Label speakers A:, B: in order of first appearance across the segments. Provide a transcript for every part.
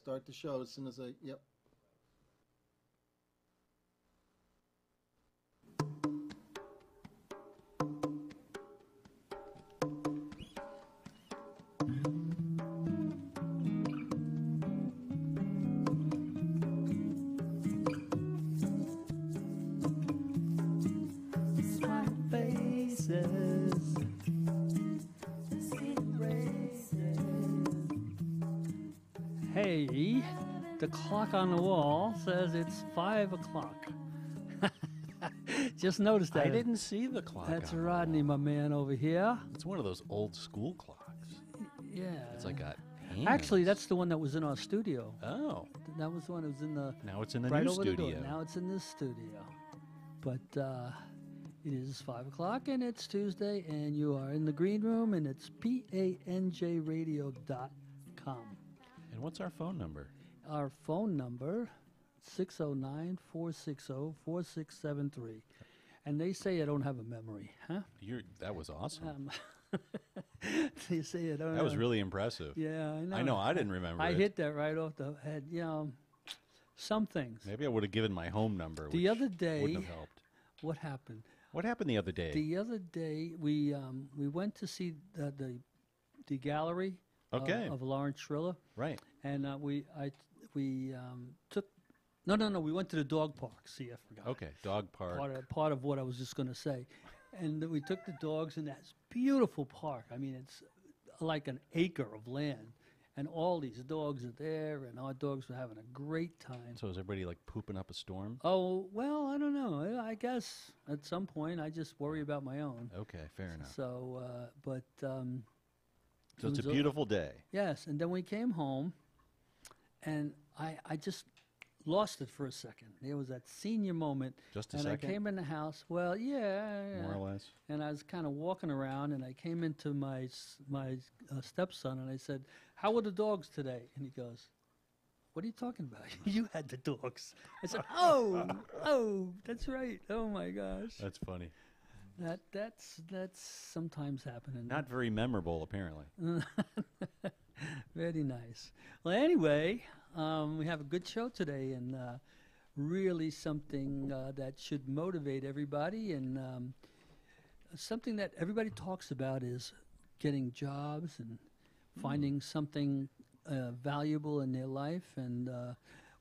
A: start the show as soon as I, yep.
B: Hey, the clock on the wall says it's 5 o'clock. Just noticed that.
C: I didn't see the clock.
B: That's
C: on the
B: Rodney,
C: wall.
B: my man over here.
C: It's one of those old school clocks.
B: Yeah.
C: It's like got hands.
B: Actually, that's the one that was in our studio.
C: Oh.
B: That was the one that was in the
C: Now it's in the
B: right
C: new
B: over
C: studio.
B: the door. Now it's in this studio. But it is 5 o'clock and it's Tuesday, and you are in the green room, and it's panjradio.com.
C: And what's our phone number?
B: Our phone number, 609-460-4673. And they say I don't have a memory, huh?
C: That was awesome.
B: They say I don't
C: That was
B: have-
C: really impressive.
B: Yeah, I know.
C: I know. I didn't remember
B: I
C: it.
B: hit that right off the head. You know, some things.
C: Maybe I would have given my home number.
B: The
C: which
B: other day-
C: wouldn't have helped.
B: What happened?
C: What happened the other day?
B: The other day, we went to see the gallery
C: Okay.
B: of Lawrence Schiller,
C: Right.
B: and we took. No. We went to the dog park. See, I forgot.
C: Okay. Dog park.
B: Part of what I was just going to say, and we took the dogs in that beautiful park. I mean, it's like an acre of land, and all these dogs are there, and our dogs were having a great time.
C: So is everybody like pooping up a storm?
B: Oh, well, I don't know. I guess at some point I just worry about my own.
C: Okay. Fair enough.
B: So, but
C: So
B: it
C: it's a
B: was a-
C: beautiful day.
B: yes, and then we came home, and I just lost it for a second. There was that senior moment,
C: Just a
B: and
C: second.
B: I came in the house. Well, yeah,
C: More or less.
B: and I was kind of walking around, and I came into my stepson, and I said, "How were the dogs today?" And he goes, "What are you talking about? You had the dogs." I said, "Oh, that's right. Oh my gosh,
C: That's funny.
B: that's sometimes happening."
C: Not very memorable, apparently.
B: Very nice. Well, anyway, we have a good show today, and really something that should motivate everybody, and something that everybody talks about is getting jobs and finding something valuable in their life, and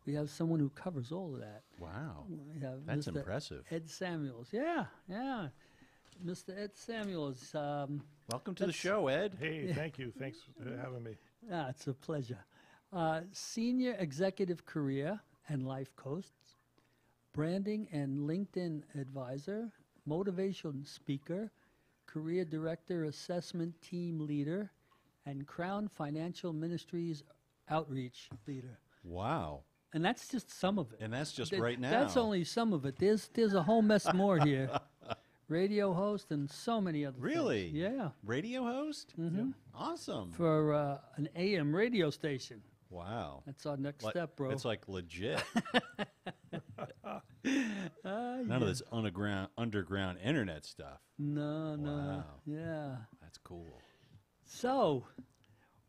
B: we have someone who covers all of that.
C: Wow.
B: We have
C: That's
B: Mr.
C: impressive.
B: Ed Samuels. Yeah. Mr. Ed Samuels.
C: Welcome to the
B: that's-
C: show, Ed.
D: Hey, thank you. Thanks for having me.
B: It's a pleasure. Senior Executive Career and Life Coach, Branding and LinkedIn Advisor, Motivation Speaker, Career Director, Assessment Team Leader, and Crown Financial Ministries Outreach Leader.
C: Wow.
B: And that's just some of it.
C: And that's just
B: Th-
C: right now.
B: That's only some of it. There's a whole mess more here. Radio host and so many other
C: Really?
B: things. Yeah.
C: Radio host?
B: Mhm.
C: Awesome.
B: For an AM radio station.
C: Wow.
B: That's our next
C: Like-
B: step, bro.
C: It's like legit. None of this underground internet stuff.
B: No.
C: Wow.
B: Yeah.
C: That's cool.
B: So,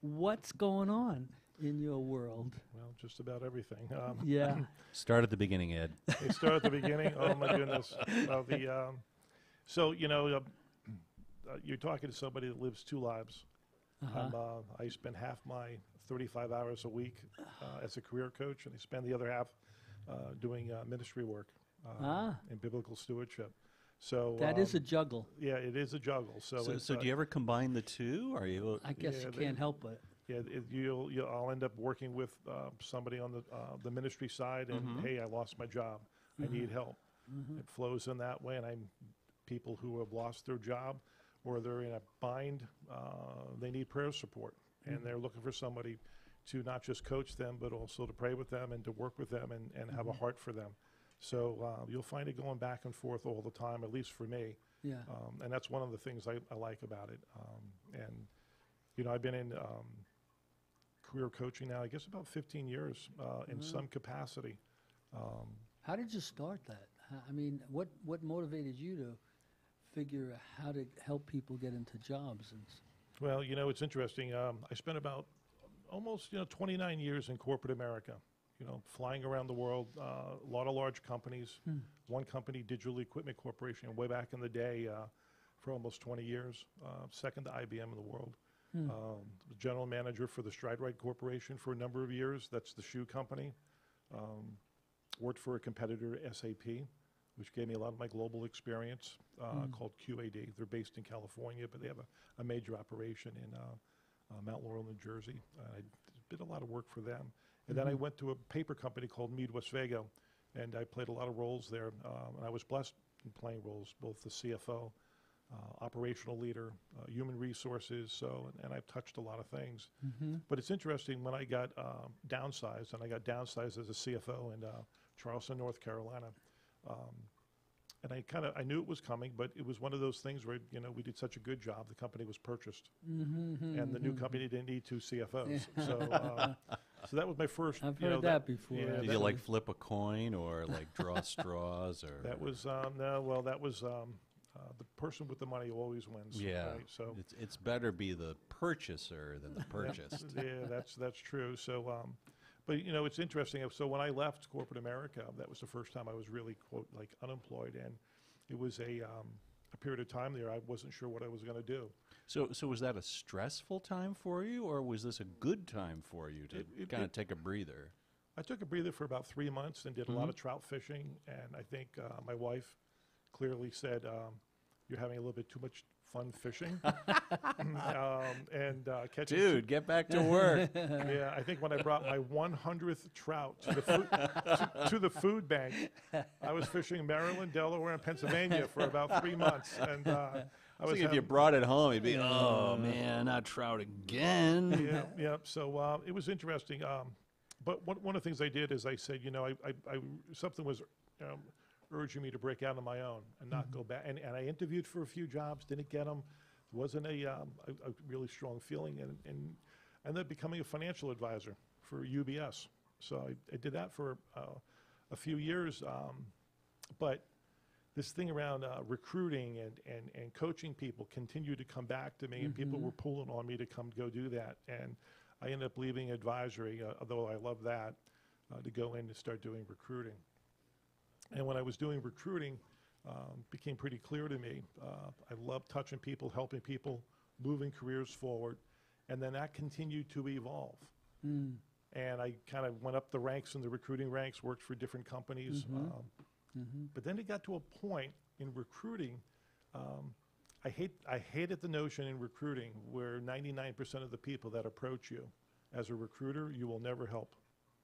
B: what's going on in your world?
D: Well, just about everything.
B: Yeah.
C: Start at the beginning, Ed.
D: They start at the beginning. Oh my goodness. Well, so you're talking to somebody that lives two lives.
B: Uh-huh.
D: I spend half my 35 hours a week as a career coach, and I spend the other half doing ministry work in biblical stewardship. So
B: That is a juggle.
D: yeah, it is a juggle. So, it's,
C: So do you ever combine the two? Are you?
B: I guess
D: yeah,
B: you
D: they-
B: can't help it.
D: yeah, I'll end up working with somebody on the ministry side, and
C: Mhm.
D: hey, I lost my job. I need help. It flows in that way, and I'm people who have lost their job or they're in a bind. They need prayer support, and they're looking for somebody to not just coach them, but also to pray with them and to work with them and have a heart for them. So you'll find it going back and forth all the time, at least for me.
B: Yeah.
D: And that's one of the things I like about it. And, I've been in career coaching now, I guess about 15 years in some capacity.
B: How did you start that? I mean, what motivated you to figure how to help people get into jobs? And
D: Well, it's interesting. I spent about almost 29 years in corporate America. Flying around the world, a lot of large companies. One company, Digital Equipment Corporation, way back in the day, for almost 20 years. Second to IBM in the world. The general manager for the StrideRite Corporation for a number of years. That's the shoe company. Worked for a competitor, SAP, which gave me a lot of my global experience, called QAD. They're based in California, but they have a major operation in Mount Laurel, New Jersey. I did a lot of work for them. And then I went to a paper company called Mead Westvago, and I played a lot of roles there. And I was blessed in playing roles, both the CFO, operational leader, human resources. And I've touched a lot of things. But it's interesting, when I got downsized, and I got downsized as a CFO in Charleston, North Carolina. And I knew it was coming, but it was one of those things where, we did such a good job, the company was purchased. And the new company didn't need 2 CFOs. So that was my first.
B: I've heard that before.
D: Yeah,
C: Did you like flip a coin or like draw straws or?
D: That was the person with the money always wins.
C: Yeah.
D: Right? So
C: It's better be the purchaser than the purchased.
D: yeah, that's true. So, but it's interesting. So when I left corporate America, that was the first time I was really, quote, like unemployed, and it was a period of time there I wasn't sure what I was going to do.
C: So was that a stressful time for you, or was this a good time for you to kind of take a breather?
D: I took a breather for about 3 months and did a lot of trout fishing, and I think my wife clearly said, "You're having a little bit too much fun fishing," and catching.
C: Dude, get back to work.
D: Yeah, I think when I brought my 100th trout to the food, to the food bank, I was fishing Maryland, Delaware, and Pennsylvania for about 3 months, and I was
C: If you brought it home, you'd be, oh man, not trout again.
D: yeah. So it was interesting. But one of the things I did is I said, something was urging me to break out on my own and not go back. And I interviewed for a few jobs, didn't get them. It wasn't a really strong feeling, and ended up becoming a financial advisor for UBS. So I did that for a few years. But this thing around recruiting and coaching people continued to come back to me, and people were pulling on me to come go do that. And I ended up leaving advisory, although I love that, to go in and start doing recruiting. And when I was doing recruiting, became pretty clear to me. I love touching people, helping people, moving careers forward. And then that continued to evolve. And I kind of went up the ranks in the recruiting ranks, worked for different companies. But then it got to a point in recruiting, I hated the notion in recruiting where 99% of the people that approach you as a recruiter, you will never help.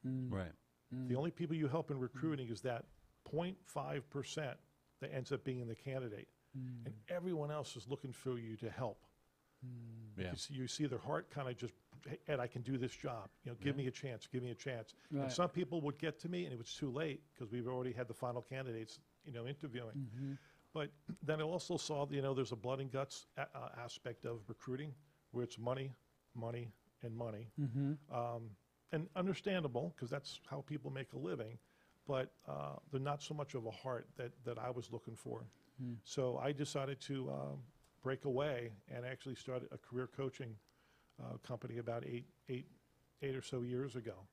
C: Right.
D: The only people you help in recruiting is that 0.5% that ends up being the candidate. And everyone else is looking for you to help.
C: Yeah.
D: You see their heart kind of just, hey, Ed, I can do this job. Give me a chance, give me a chance.
B: Right.
D: And some people would get to me, and it was too late because we've already had the final candidates, interviewing. But then I also saw, there's a blood and guts aspect of recruiting where it's money, money, and money. And understandable because that's how people make a living. But they're not so much of a heart that I was looking for. So I decided to break away and actually started a career coaching company about eight or so years ago.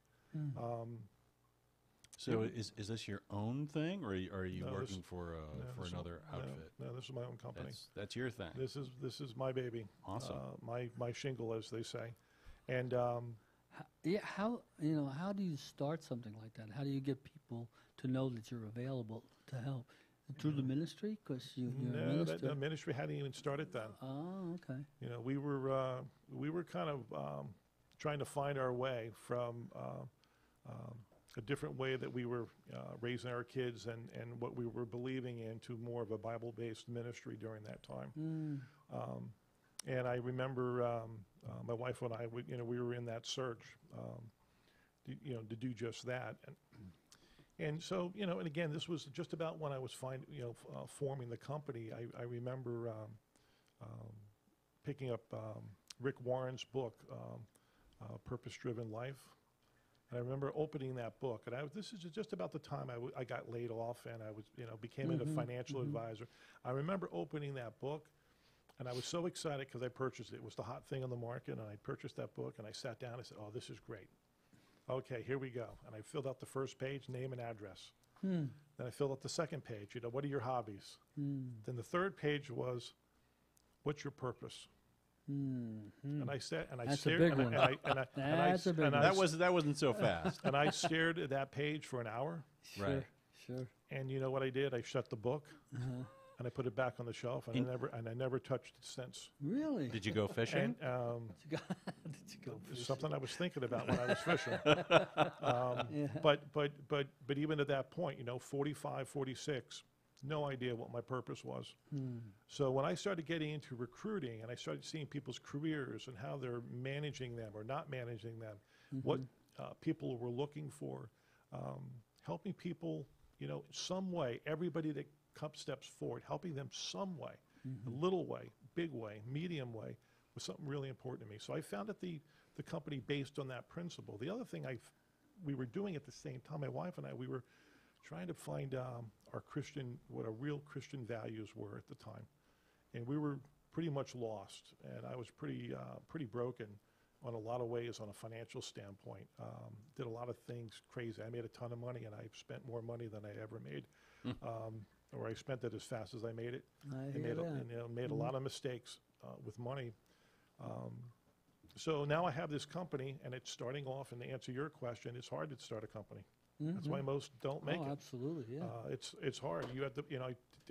C: So is this your own thing, or are you
D: No,
C: working for
D: this is-
C: another outfit?
D: No, this is my own company.
C: That's your thing.
D: This is my baby.
C: Awesome.
D: My shingle, as they say. And
B: How do you start something like that? How do you get people to know that you're available to help? Through the ministry? Because you're a
D: no,
B: minister.
D: the ministry hadn't even started then.
B: Oh, okay.
D: We were kind of trying to find our way from a different way that we were raising our kids and what we were believing in to more of a Bible-based ministry during that time. And I remember my wife and I, we were in that search, to do just that. And so, and again, this was just about when I was forming the company. I remember picking up Rick Warren's book, Purpose-Driven Life. And I remember opening that book. And this is just about the time I got laid off and I was, became a financial advisor. I remember opening that book And I was so excited because I purchased it. It was the hot thing on the market, and I purchased that book, and I sat down and I said, oh, this is great. Okay, here we go. And I filled out the first page, name and address. Then I filled out the second page, what are your hobbies? Then the third page was, what's your purpose? And I said, and I
B: That's a
D: stared,
B: big
D: and I,
B: one.
D: and I, and I, and I,
B: That's a big
D: and
B: one.
D: I
C: That wasn't so fast.
D: and I stared at that page for an hour.
B: Sure,
C: Right.
B: sure.
D: And you know what I did? I shut the book and I put it back on the shelf, and I never touched it since.
B: Really?
C: Did you go fishing?
D: And
B: Did you go, did you go fishing?
D: something I was thinking about when I was fishing.
B: Yeah.
D: But even at that point, 45, 46, no idea what my purpose was. So when I started getting into recruiting and I started seeing people's careers and how they're managing them or not managing them, what people were looking for, helping people, some way, everybody that steps forward, helping them some way, a little way, big way, medium way, was something really important to me. So I founded the company based on that principle. The other thing we were doing at the same time, my wife and I, we were trying to find what our real Christian values were at the time. And we were pretty much lost, and I was pretty broken on a lot of ways on a financial standpoint. Did a lot of things crazy. I made a ton of money, and I spent more money than I ever made. Or I spent it as fast as I made it.
B: I
D: And
B: hear
D: made,
B: that.
D: made a lot of mistakes with money. So now I have this company, and it's starting off, and to answer your question, it's hard to start a company. That's why most don't make
B: Oh,
D: it.
B: absolutely, yeah.
D: It's hard. You have to,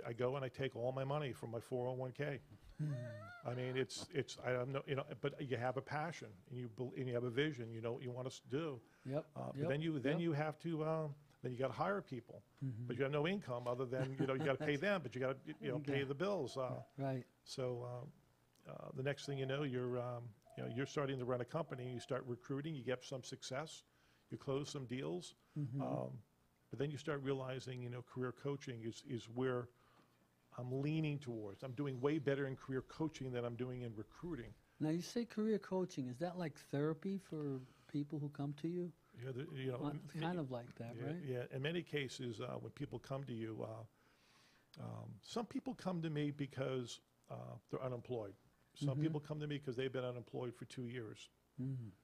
D: I go and I take all my money from my 401k. I mean, I don't know, but you have a passion and you have a vision. You know what you want us to do.
B: Yep.
D: But then you have to. Then you got to hire people, but you have no income other than you got to pay them, but you got to pay the bills.
B: Right.
D: So the next thing you know, you're starting to run a company. You start recruiting. You get some success. You close some deals, but then you start realizing, career coaching is where I'm leaning towards. I'm doing way better in career coaching than I'm doing in recruiting.
B: Now, you say career coaching. Is that like therapy for people who come to you?
D: Yeah,
B: It's kind of like that, right?
D: Yeah, in many cases, when people come to you, some people come to me because they're unemployed. Some people come to me because they've been unemployed for 2 years.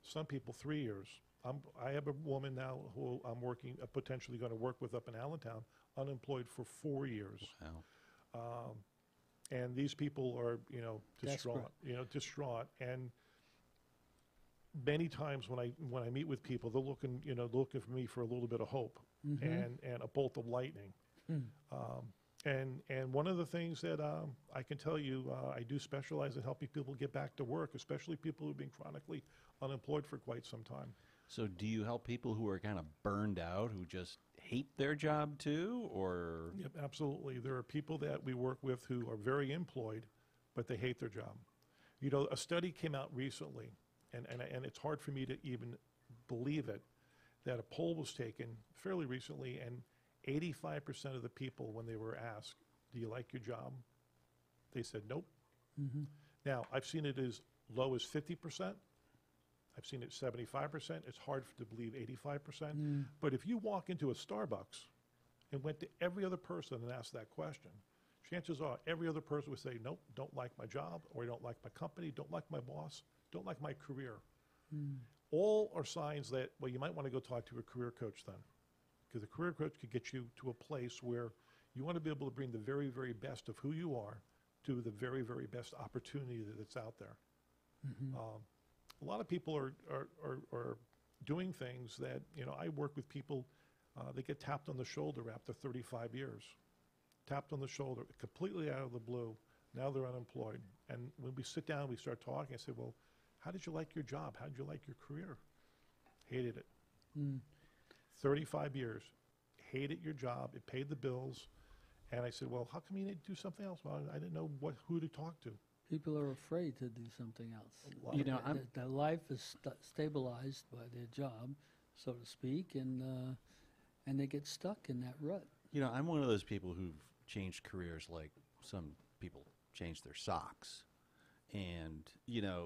D: Some people 3 years. I have a woman now who I'm potentially going to work with up in Allentown, unemployed for 4 years.
C: Wow.
D: And these people are, distraught,
B: Desperate.
D: distraught. And many times when I meet with people, they're looking for me for a little bit of hope and a bolt of lightning. And one of the things that I can tell you, I do specialize in helping people get back to work, especially people who've been chronically unemployed for quite some time.
C: So do you help people who are kind of burned out, who just hate their job too, or?
D: Yep, absolutely. There are people that we work with who are very employed, but they hate their job. A study came out recently, and it's hard for me to even believe it, that a poll was taken fairly recently, and 85% of the people, when they were asked, do you like your job? They said, nope. Now, I've seen it as low as 50%. I've seen it 75%. It's hard to believe 85%. But if you walk into a Starbucks and went to every other person and asked that question, chances are every other person would say, nope, don't like my job, or don't like my company, don't like my boss, don't like my career. All are signs that, well, you might want to go talk to a career coach then. Because a career coach could get you to a place where you want to be able to bring the very, very best of who you are to the very, very best opportunity that's out there. A lot of people are doing things that, I work with people, they get tapped on the shoulder after 35 years. Tapped on the shoulder, completely out of the blue. Now they're unemployed. And when we sit down, we start talking, I say, well, how did you like your job? How did you like your career? Hated it. 35 years. Hated your job. It paid the bills. And I said, well, how come you didn't do something else? Well, I didn't know who to talk to.
B: People are afraid to do something else.
D: You know,
B: Their life is stabilized by their job, so to speak, and they get stuck in that rut.
C: I'm one of those people who've changed careers like some people change their socks. And,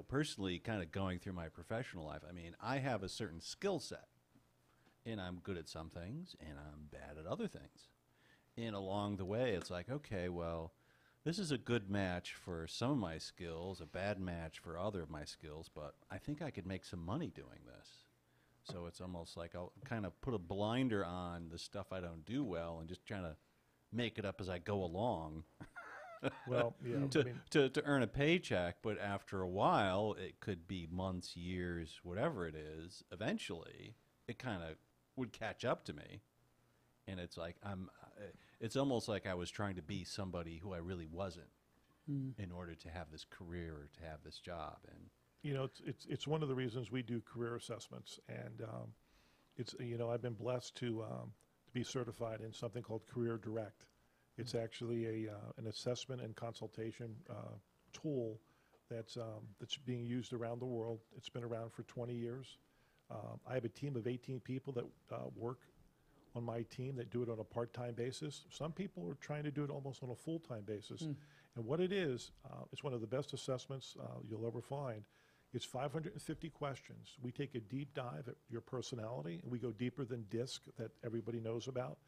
C: personally, kind of going through my professional life, I have a certain skill set. And I'm good at some things, and I'm bad at other things. And along the way, it's like, okay, well, this is a good match for some of my skills, a bad match for other of my skills, but I think I could make some money doing this. So it's almost like I'll kind of put a blinder on the stuff I don't do well and just trying to make it up as I go along
D: Well, yeah, I
C: to,
D: mean,
C: to earn a paycheck. But after a while, it could be months, years, whatever it is. Eventually, it kind of would catch up to me. And it's like it's almost like I was trying to be somebody who I really wasn't in order to have this career or to have this job. And
D: you know, it's one of the reasons we do career assessments, and it's, you know, I've been blessed to be certified in something called Career Direct. It's actually an assessment and consultation tool that's being used around the world. It's been around for 20 years. I have a team of 18 people that work on my team that do it on a part-time basis. Some people are trying to do it almost on a full-time basis. And what it is, it's one of the best assessments you'll ever find. It's 550 questions. We take a deep dive at your personality, and we go deeper than DISC that everybody knows about.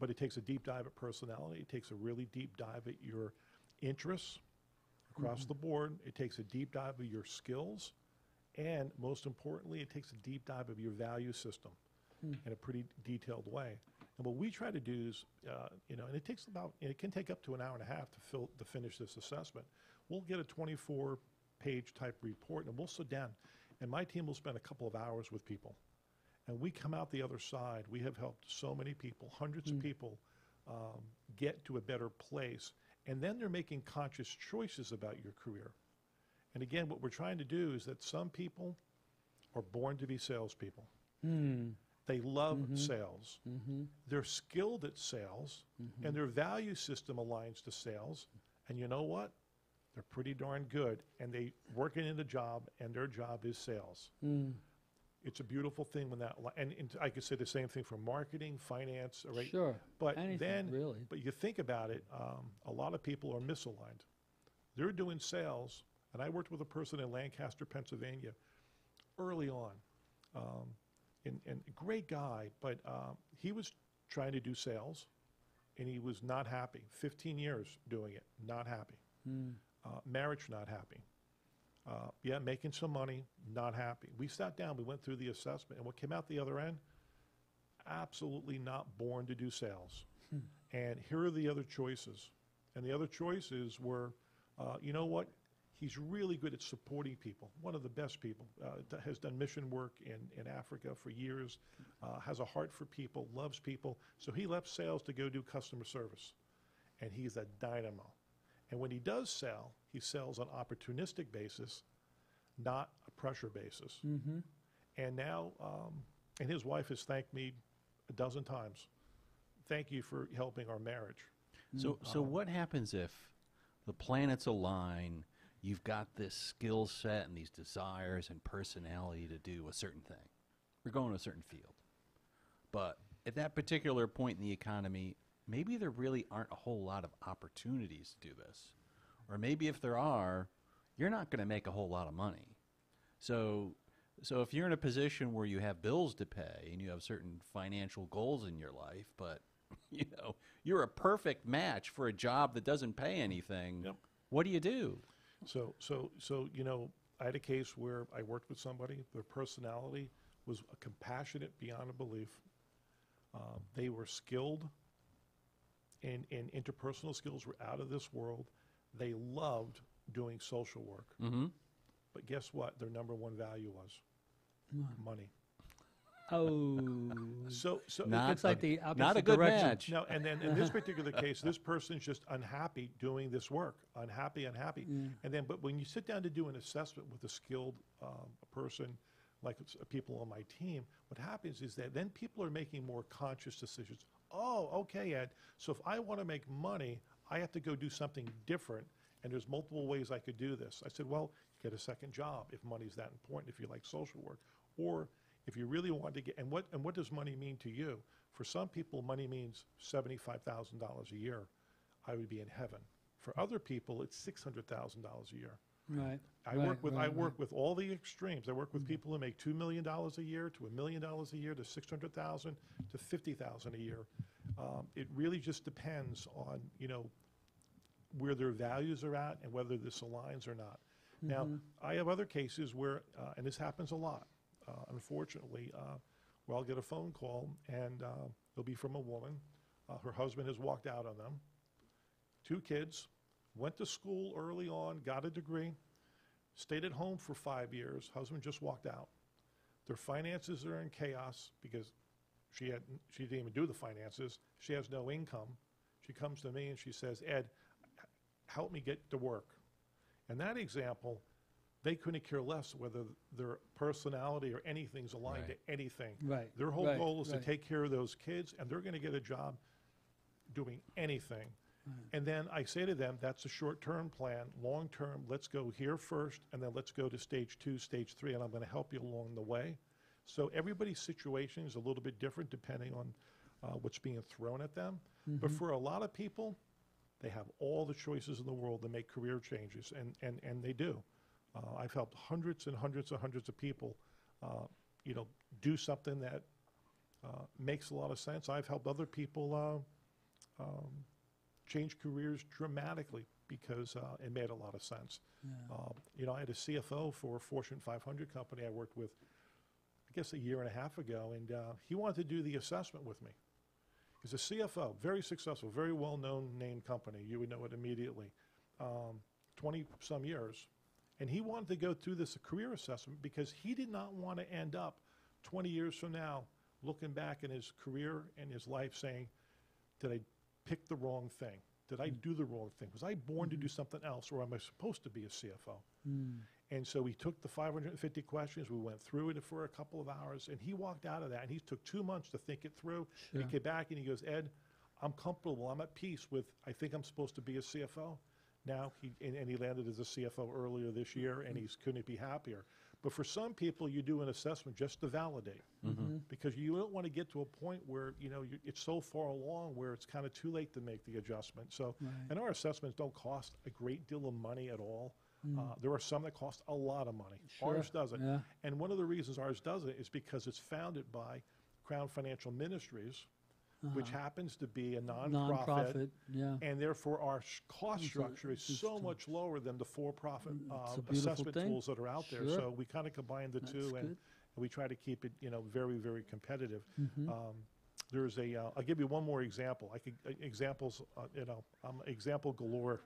D: But it takes a deep dive at personality. It takes a really deep dive at your interests across the board. It takes a deep dive of your skills. And most importantly, it takes a deep dive of your value system in a pretty detailed way. And what we try to do is, you know, and it takes about, it can take up to an hour and a half to finish this assessment. We'll get a 24-page type report, and we'll sit down, and my team will spend a couple of hours with people. And we come out the other side. We have helped so many people, hundreds of people, get to a better place. And then they're making conscious choices about your career. And again, what we're trying to do is that some people are born to be salespeople. They love sales. They're skilled at sales, and their value system aligns to sales. And you know what? They're pretty darn good, and they working in a job, and their job is sales. It's a beautiful thing when that, and I could say the same thing for marketing, finance, right?
B: Sure.
D: But
B: Anything,
D: then,
B: really.
D: but you think about it, a lot of people are misaligned. They're doing sales, and I worked with a person in Lancaster, Pennsylvania, early on, and a great guy, but he was trying to do sales, and he was not happy. 15 years doing it, not happy. Marriage, not happy. Yeah, making some money, not happy. We sat down, we went through the assessment, and what came out the other end, absolutely not born to do sales. And here are the other choices. And the other choices were, you know what? He's really good at supporting people, one of the best people, has done mission work in Africa for years, has a heart for people, loves people. So he left sales to go do customer service. And he's a dynamo. And when he does sell, he sells on opportunistic basis, not a pressure basis. And now, and his wife has thanked me a dozen times. Thank you for helping our marriage.
C: so what happens if the planets align? You've got this skill set and these desires and personality to do a certain thing. We're going to a certain field. But at that particular point in the economy, maybe there really aren't a whole lot of opportunities to do this. Or maybe if there are, you're not going to make a whole lot of money. So if you're in a position where you have bills to pay and you have certain financial goals in your life, but you know, you're a perfect match for a job that doesn't pay anything, what do you do?
D: So, you know, I had a case where I worked with somebody, their personality was compassionate beyond a belief. They were skilled, and interpersonal skills were out of this world. They loved doing social work. But guess what? Their number one value was money.
B: Oh.
D: So
C: Not
B: It's like the opposite
C: not a good
B: direction.
C: match.
D: no, and then in this particular case, this person's just unhappy doing this work, unhappy. And then, but when you sit down to do an assessment with a skilled person, like people on my team, what happens is that then people are making more conscious decisions. Oh, okay, Ed. So if I want to make money, I have to go do something different, and there's multiple ways I could do this. I said, well, get a second job if money's that important, if you like social work, or if you really want to get, and what does money mean to you? For some people, money means $75,000 a year. I would be in heaven. For other people, it's $600,000 a year.
B: Right.
D: I work with all the extremes. I work with people who make $2 million a year to $1 million a year to $600,000 to $50,000 a year. It really just depends on, you know, where their values are at and whether this aligns or not. Now, I have other cases where, and this happens a lot, unfortunately, where I'll get a phone call and it'll be from a woman. Her husband has walked out on them. 2 kids, went to school early on, got a degree, stayed at home for 5 years. Husband just walked out. Their finances are in chaos because she didn't even do the finances. She has no income. She comes to me and she says, Ed, help me get to work. And that example, they couldn't care less whether their personality or anything's aligned
C: Right.
D: to anything.
B: Right.
D: Their whole
B: right,
D: goal is
B: right.
D: to take care of those kids, and they're going to get a job doing anything. And then I say to them, that's a short-term plan. Long-term, let's go here first, and then let's go to stage 2, stage 3, and I'm going to help you along the way. So everybody's situation is a little bit different depending on what's being thrown at them. But for a lot of people, they have all the choices in the world to make career changes, and they do. I've helped hundreds and hundreds and hundreds of people, do something that makes a lot of sense. I've helped other people change careers dramatically because it made a lot of sense. I had a CFO for a Fortune 500 company I worked with, I guess a year and a half ago, and he wanted to do the assessment with me. He's a CFO, very successful, very well-known name company. You would know it immediately. 20-some years. And he wanted to go through this career assessment because he did not want to end up 20 years from now looking back in his career and his life saying, did I pick the wrong thing? Did I do the wrong thing? Was I born to do something else, or am I supposed to be a CFO? And so we took the 550 questions, we went through it for a couple of hours, and he walked out of that, and he took 2 months to think it through. And he came back and he goes, Ed, I'm comfortable, I'm at peace with, I think I'm supposed to be a CFO. Now, he landed as a CFO earlier this year, and he couldn't be happier. But for some people, you do an assessment just to validate, because you don't want to get to a point where, it's so far along where it's kind of too late to make the adjustment. So, and our assessments don't cost a great deal of money at all. There are some that cost a lot of money.
B: Sure.
D: Ours doesn't.
B: Yeah.
D: And one of the reasons ours doesn't is because it's founded by Crown Financial Ministries, which happens to be a nonprofit.
B: Nonprofit, yeah.
D: And therefore, our cost
B: It's a-
D: structure is
B: it's
D: so
B: a-
D: much lower than the for-profit
B: It's a beautiful
D: assessment
B: thing.
D: tools that are out there.
B: Sure.
D: So we kind of combine the
B: That's
D: two, and
B: good.
D: we try to keep it, very, very competitive. There's I'll give you one more example. Examples, example galore.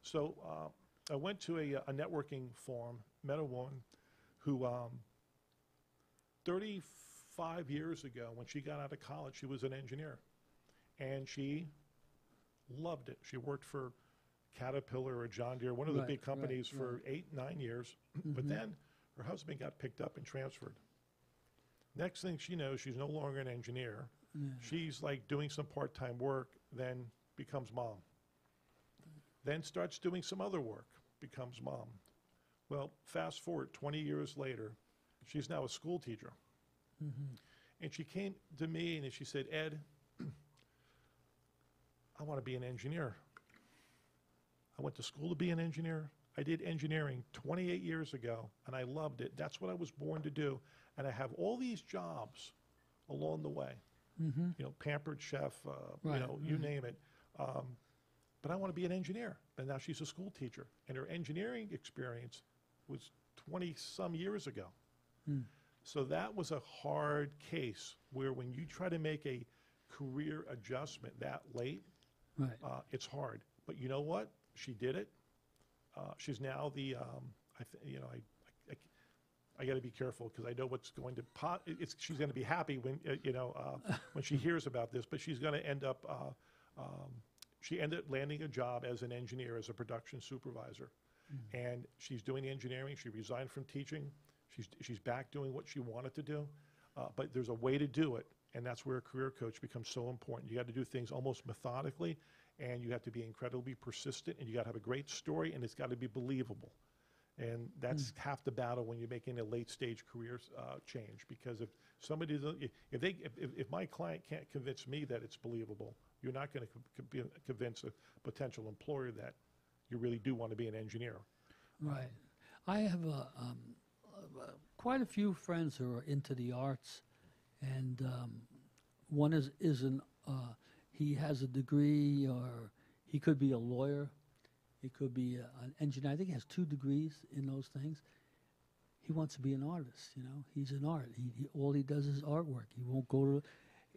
D: So I went to a networking forum, met a woman who 35 years ago, when she got out of college, she was an engineer. And she loved it. She worked for Caterpillar or John Deere, one of the
B: Right,
D: big companies,
B: right,
D: for 8, 9 years. But then her husband got picked up and transferred. Next thing she knows, she's no longer an engineer. She's like doing some part-time work, then becomes mom. Then starts doing some other work, becomes mom. Well, fast forward 20 years later, she's now a school teacher. And she came to me and she said, Ed, I want to be an engineer. I went to school to be an engineer. I did engineering 28 years ago, and I loved it. That's what I was born to do. And I have all these jobs along the way. Pampered chef,
B: Right,
D: you name it. But I want to be an engineer. And now she's a school teacher. And her engineering experience was 20-some years ago. So that was a hard case where when you try to make a career adjustment that late,
B: Right.
D: it's hard. But you know what? She did it. She's now the, I got to be careful because I know what's going to she's going to be happy when when she hears about this. But she's going to end up. She ended up landing a job as an engineer, as a production supervisor, and she's doing engineering. She resigned from teaching. She's back doing what she wanted to do, but there's a way to do it, and that's where a career coach becomes so important. You got to do things almost methodically, and you have to be incredibly persistent, and you got to have a great story, and it's got to be believable. And that's half the battle when you're making a late stage career change. Because if somebody doesn't, if my client can't convince me that it's believable, you're not going to convince a potential employer that you really do want to be an engineer.
B: Right. I have quite a few friends who are into the arts, and one he has a degree, or He could be a lawyer. He could be an engineer. I think he has 2 degrees in those things. He wants to be an artist. You know, he's an art. All he does is artwork. He won't go to.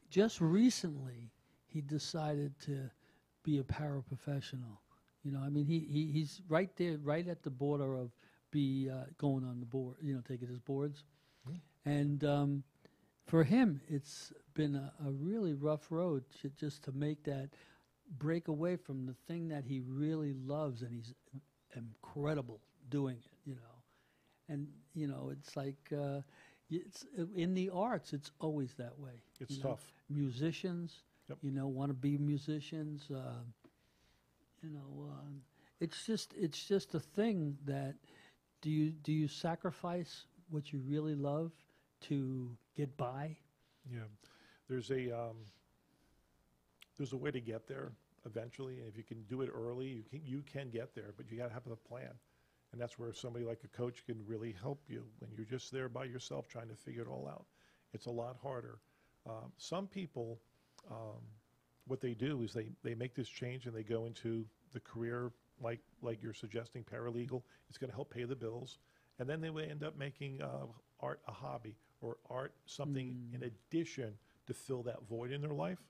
B: Just recently, he decided to be a paraprofessional. You know, I mean, he's right there, right at the border of going on the board. You know, taking his boards, and for him, it's been a really rough road just to make that break away from the thing that he really loves, and he's incredible doing it. You know. And, you know, it's like, it's in the arts, it's always that way.
D: It's
B: you know.
D: tough.
B: Musicians,
D: Yep.
B: you know, want to be musicians. It's just a thing that, do you sacrifice what you really love to get by?
D: Yeah, there's a way to get there eventually, and if you can do it early, you can get there, but you got to have a plan. And that's where somebody like a coach can really help you. When you're just there by yourself trying to figure it all out, it's a lot harder. Some people, what they do is they make this change and they go into the career like you're suggesting, paralegal. It's going to help pay the bills. And then they will end up making art a hobby, or art something in addition to fill that void in their life.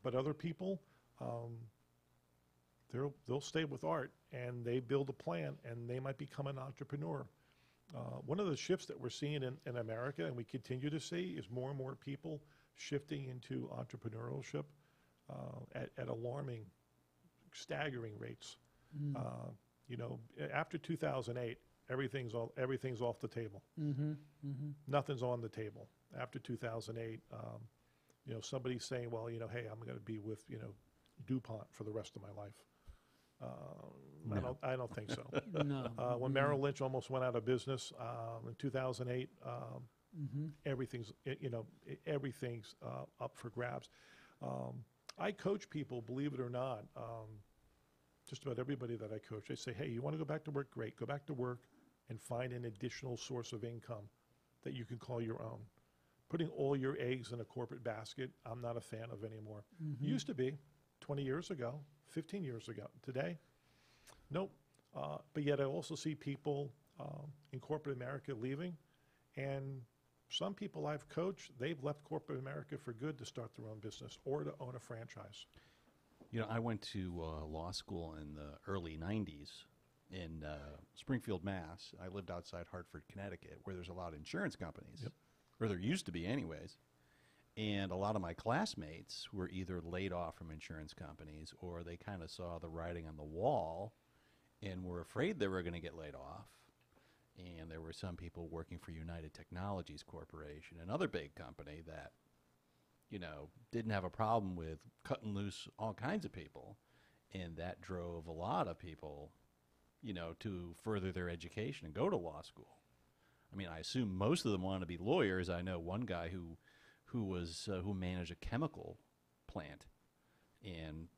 D: But other people, they'll stay with art, and they build a plan, and they might become an entrepreneur. One of the shifts that we're seeing in America, and we continue to see, is more and more people shifting into entrepreneurship at alarming, staggering rates. You know, after 2008, everything's off the table. Nothing's on the table. After 2008, you know, somebody's saying, well, you know, hey, I'm going to be with, you know, DuPont for the rest of my life.
C: No.
D: I don't think so.
B: No.
D: When Merrill Lynch almost went out of business in 2008, everything's up for grabs. I coach people, believe it or not. Just about everybody that I coach, I say, hey, you want to go back to work? Great, go back to work and find an additional source of income that you can call your own. Putting all your eggs in a corporate basket, I'm not a fan of anymore. Used to be 20 years ago, 15 years ago. Today, nope. But yet I also see people in corporate America leaving, and some people I've coached, they've left corporate America for good to start their own business or to own a franchise.
C: You know, I went to law school in the early 90s in Springfield, Mass. I lived outside Hartford, Connecticut, where there's a lot of insurance companies, or there used to be anyways. And a lot of my classmates were either laid off from insurance companies, or they kind of saw the writing on the wall and were afraid they were going to get laid off. And there were some people working for United Technologies Corporation, another big company that, you know, didn't have a problem with cutting loose all kinds of people. And that drove a lot of people, you know, to further their education and go to law school. I mean, I assume most of them want to be lawyers. I know one guy who managed a chemical plant, and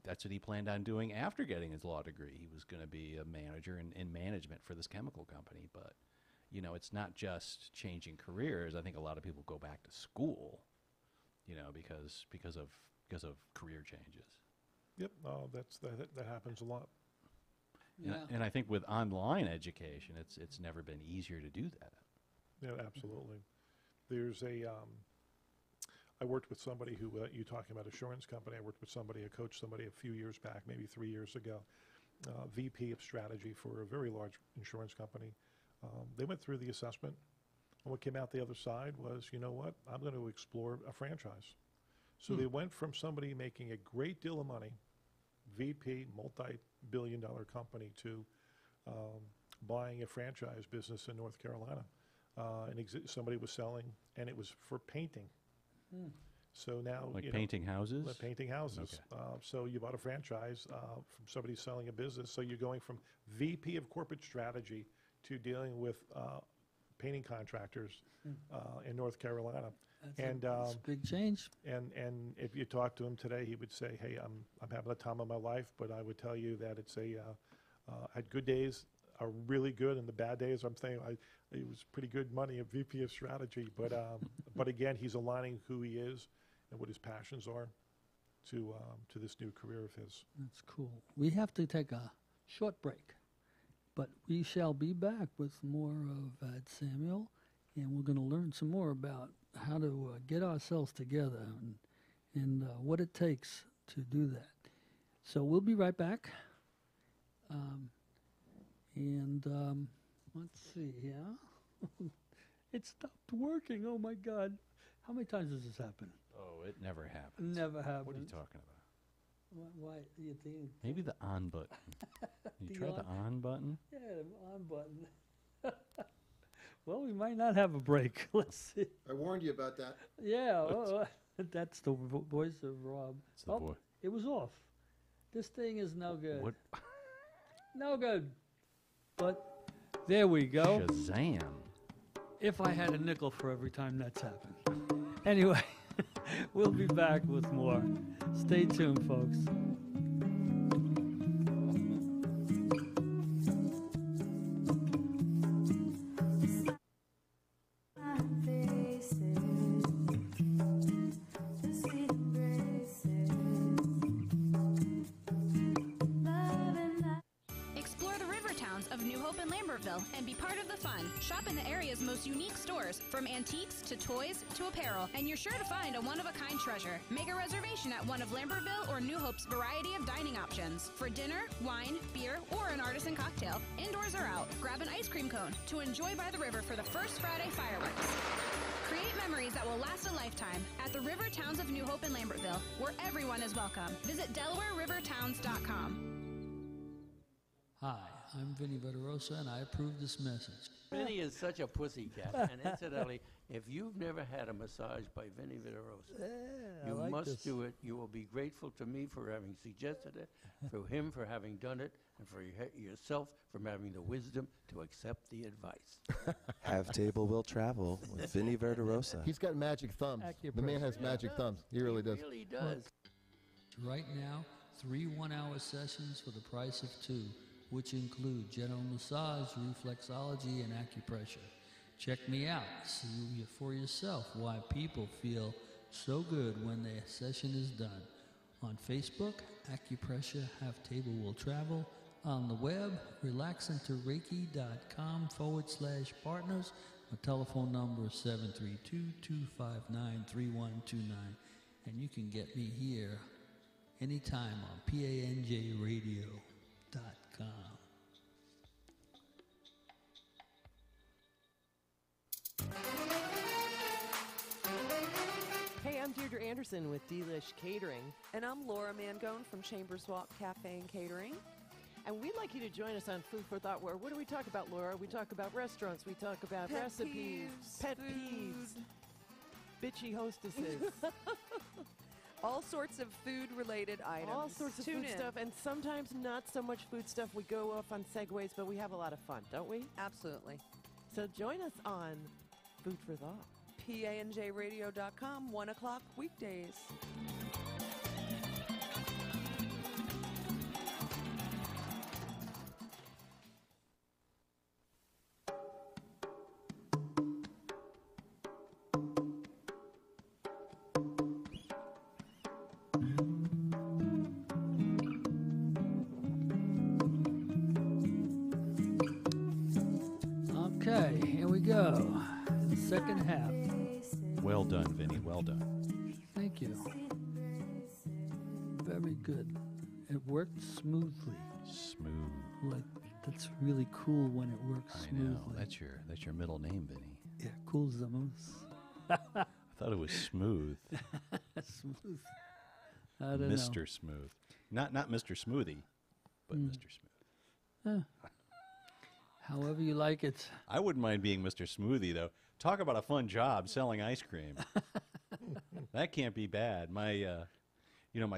C: that's what he planned on doing after getting his law degree. He was going to be a manager in management for this chemical company. But, you know, it's not just changing careers. I think a lot of people go back to school, you know, because of career changes.
D: Yep, that happens a lot.
B: Yeah.
C: And I think with online education, it's never been easier to do that.
D: Yeah, absolutely. There's I worked with somebody who, you talking about insurance company, I worked with somebody, I coached somebody a few years back, maybe 3 years ago, VP of strategy for a very large insurance company. They went through the assessment, and what came out the other side was, you know what, I'm going to explore a franchise. So they went from somebody making a great deal of money, VP, multi-billion-dollar company, to buying a franchise business in North Carolina. Somebody was selling, and it was for painting. So now,
C: Like
D: you know,
C: painting houses?
D: painting houses. So you bought a franchise from somebody selling a business. So you're going from VP of corporate strategy to dealing with painting contractors in North Carolina.
B: That's a big change.
D: And if you talk to him today, he would say, "Hey, I'm having the time of my life," but I would tell you that it's had good days are really good, and the bad days, I'm saying it was pretty good money at VP of strategy. But but again, he's aligning who he is and what his passions are. to this new career of his.
B: That's cool. We have to take a short break, but we shall be back with more of Ed Samuel, and we're going to learn some more about how to get ourselves together and what it takes to do that. So we'll be right back. Let's see here. It stopped working. Oh, my God. How many times has this happened?
C: Oh, it never happens.
B: Never happened.
C: What are you talking about?
B: Why you think?
C: Maybe the on button. You
B: The
C: try the on button?
B: Yeah, the on button. Well, we might not have a break. Let's see.
A: I warned you about that.
B: Yeah, that's the voice of Rob.
C: It's the
B: Oh,
C: voice.
B: it was off. This thing is no good.
C: What?
B: No good. But there we go.
C: Shazam.
B: If I had a nickel for every time that's happened. Anyway, we'll be back with more. Stay tuned, folks.
E: Explore the river towns of New Hope and Lambertville and be part of the fun. Shop in the area's most unique stores, from antiques to toys to apparel, and you're sure to find a one-of-a-kind treasure. Make a reservation at one of Lambertville or New Hope's variety of dining options. For dinner, wine, beer, or an artisan cocktail, indoors or out, grab an ice cream cone to enjoy by the river for the first Friday fireworks. Create memories that will last a lifetime at the river towns of New Hope and Lambertville, where everyone is welcome. Visit DelawareRiverTowns.com.
B: Hi, I'm Vinny Veterosa, and I approve this message.
F: Vinny is such a pussycat. And incidentally, if you've never had a massage by Vinny Viterosa, you must do it. You will be grateful to me for having suggested it, for him for having done it, and for yourself for having the wisdom to accept the advice.
G: Have Table Will Travel with Vinny Verderosa.
A: He's got magic thumbs. The man has magic thumbs. He really does.
F: He really does.
B: Right now, 3 one-hour sessions for the price of 2, which include general massage, reflexology, and acupressure. Check me out. See for yourself why people feel so good when their session is done. On Facebook, Acupressure Have Table Will Travel. On the web, relaxintoreiki.com/partners. My telephone number is 732-259-3129. And you can get me here anytime on PANJradio.com.
H: Hey, I'm Deirdre Anderson with Delish Catering,
I: And I'm Laura Mangone from Chambers Walk Cafe and Catering.
H: and we'd like you to join us on Food for Thought, where what do we talk about, Laura? We talk about restaurants, we talk about
I: Pet
H: recipes,
I: peeves,
H: pet
I: food.
H: peeves, bitchy hostesses,
I: All sorts of food-related items.
H: all sorts of
I: Tune
H: food
I: in.
H: stuff, and sometimes not so much food stuff. We go off on segues, but we have a lot of fun, don't we?
I: Absolutely.
H: So join us on Food for Thought.
I: PANJradio.com, 1 o'clock weekdays.
B: Okay, here we go. Second half.
C: Well done, Vinny. Well done.
B: Thank you. Very good. It worked smoothly.
C: Smooth.
B: Like, that's really cool when it works
C: I
B: smoothly.
C: know. That's your middle name, Vinny.
B: Yeah, cool as a moose.
C: I thought it was Smooth.
B: Smooth. I don't know.
C: Mr. Smooth. Not Mr. Smoothie, but Mr. Smooth.
B: However you like it.
C: I wouldn't mind being Mr. Smoothie, though. Talk about a fun job selling ice cream. That can't be bad. My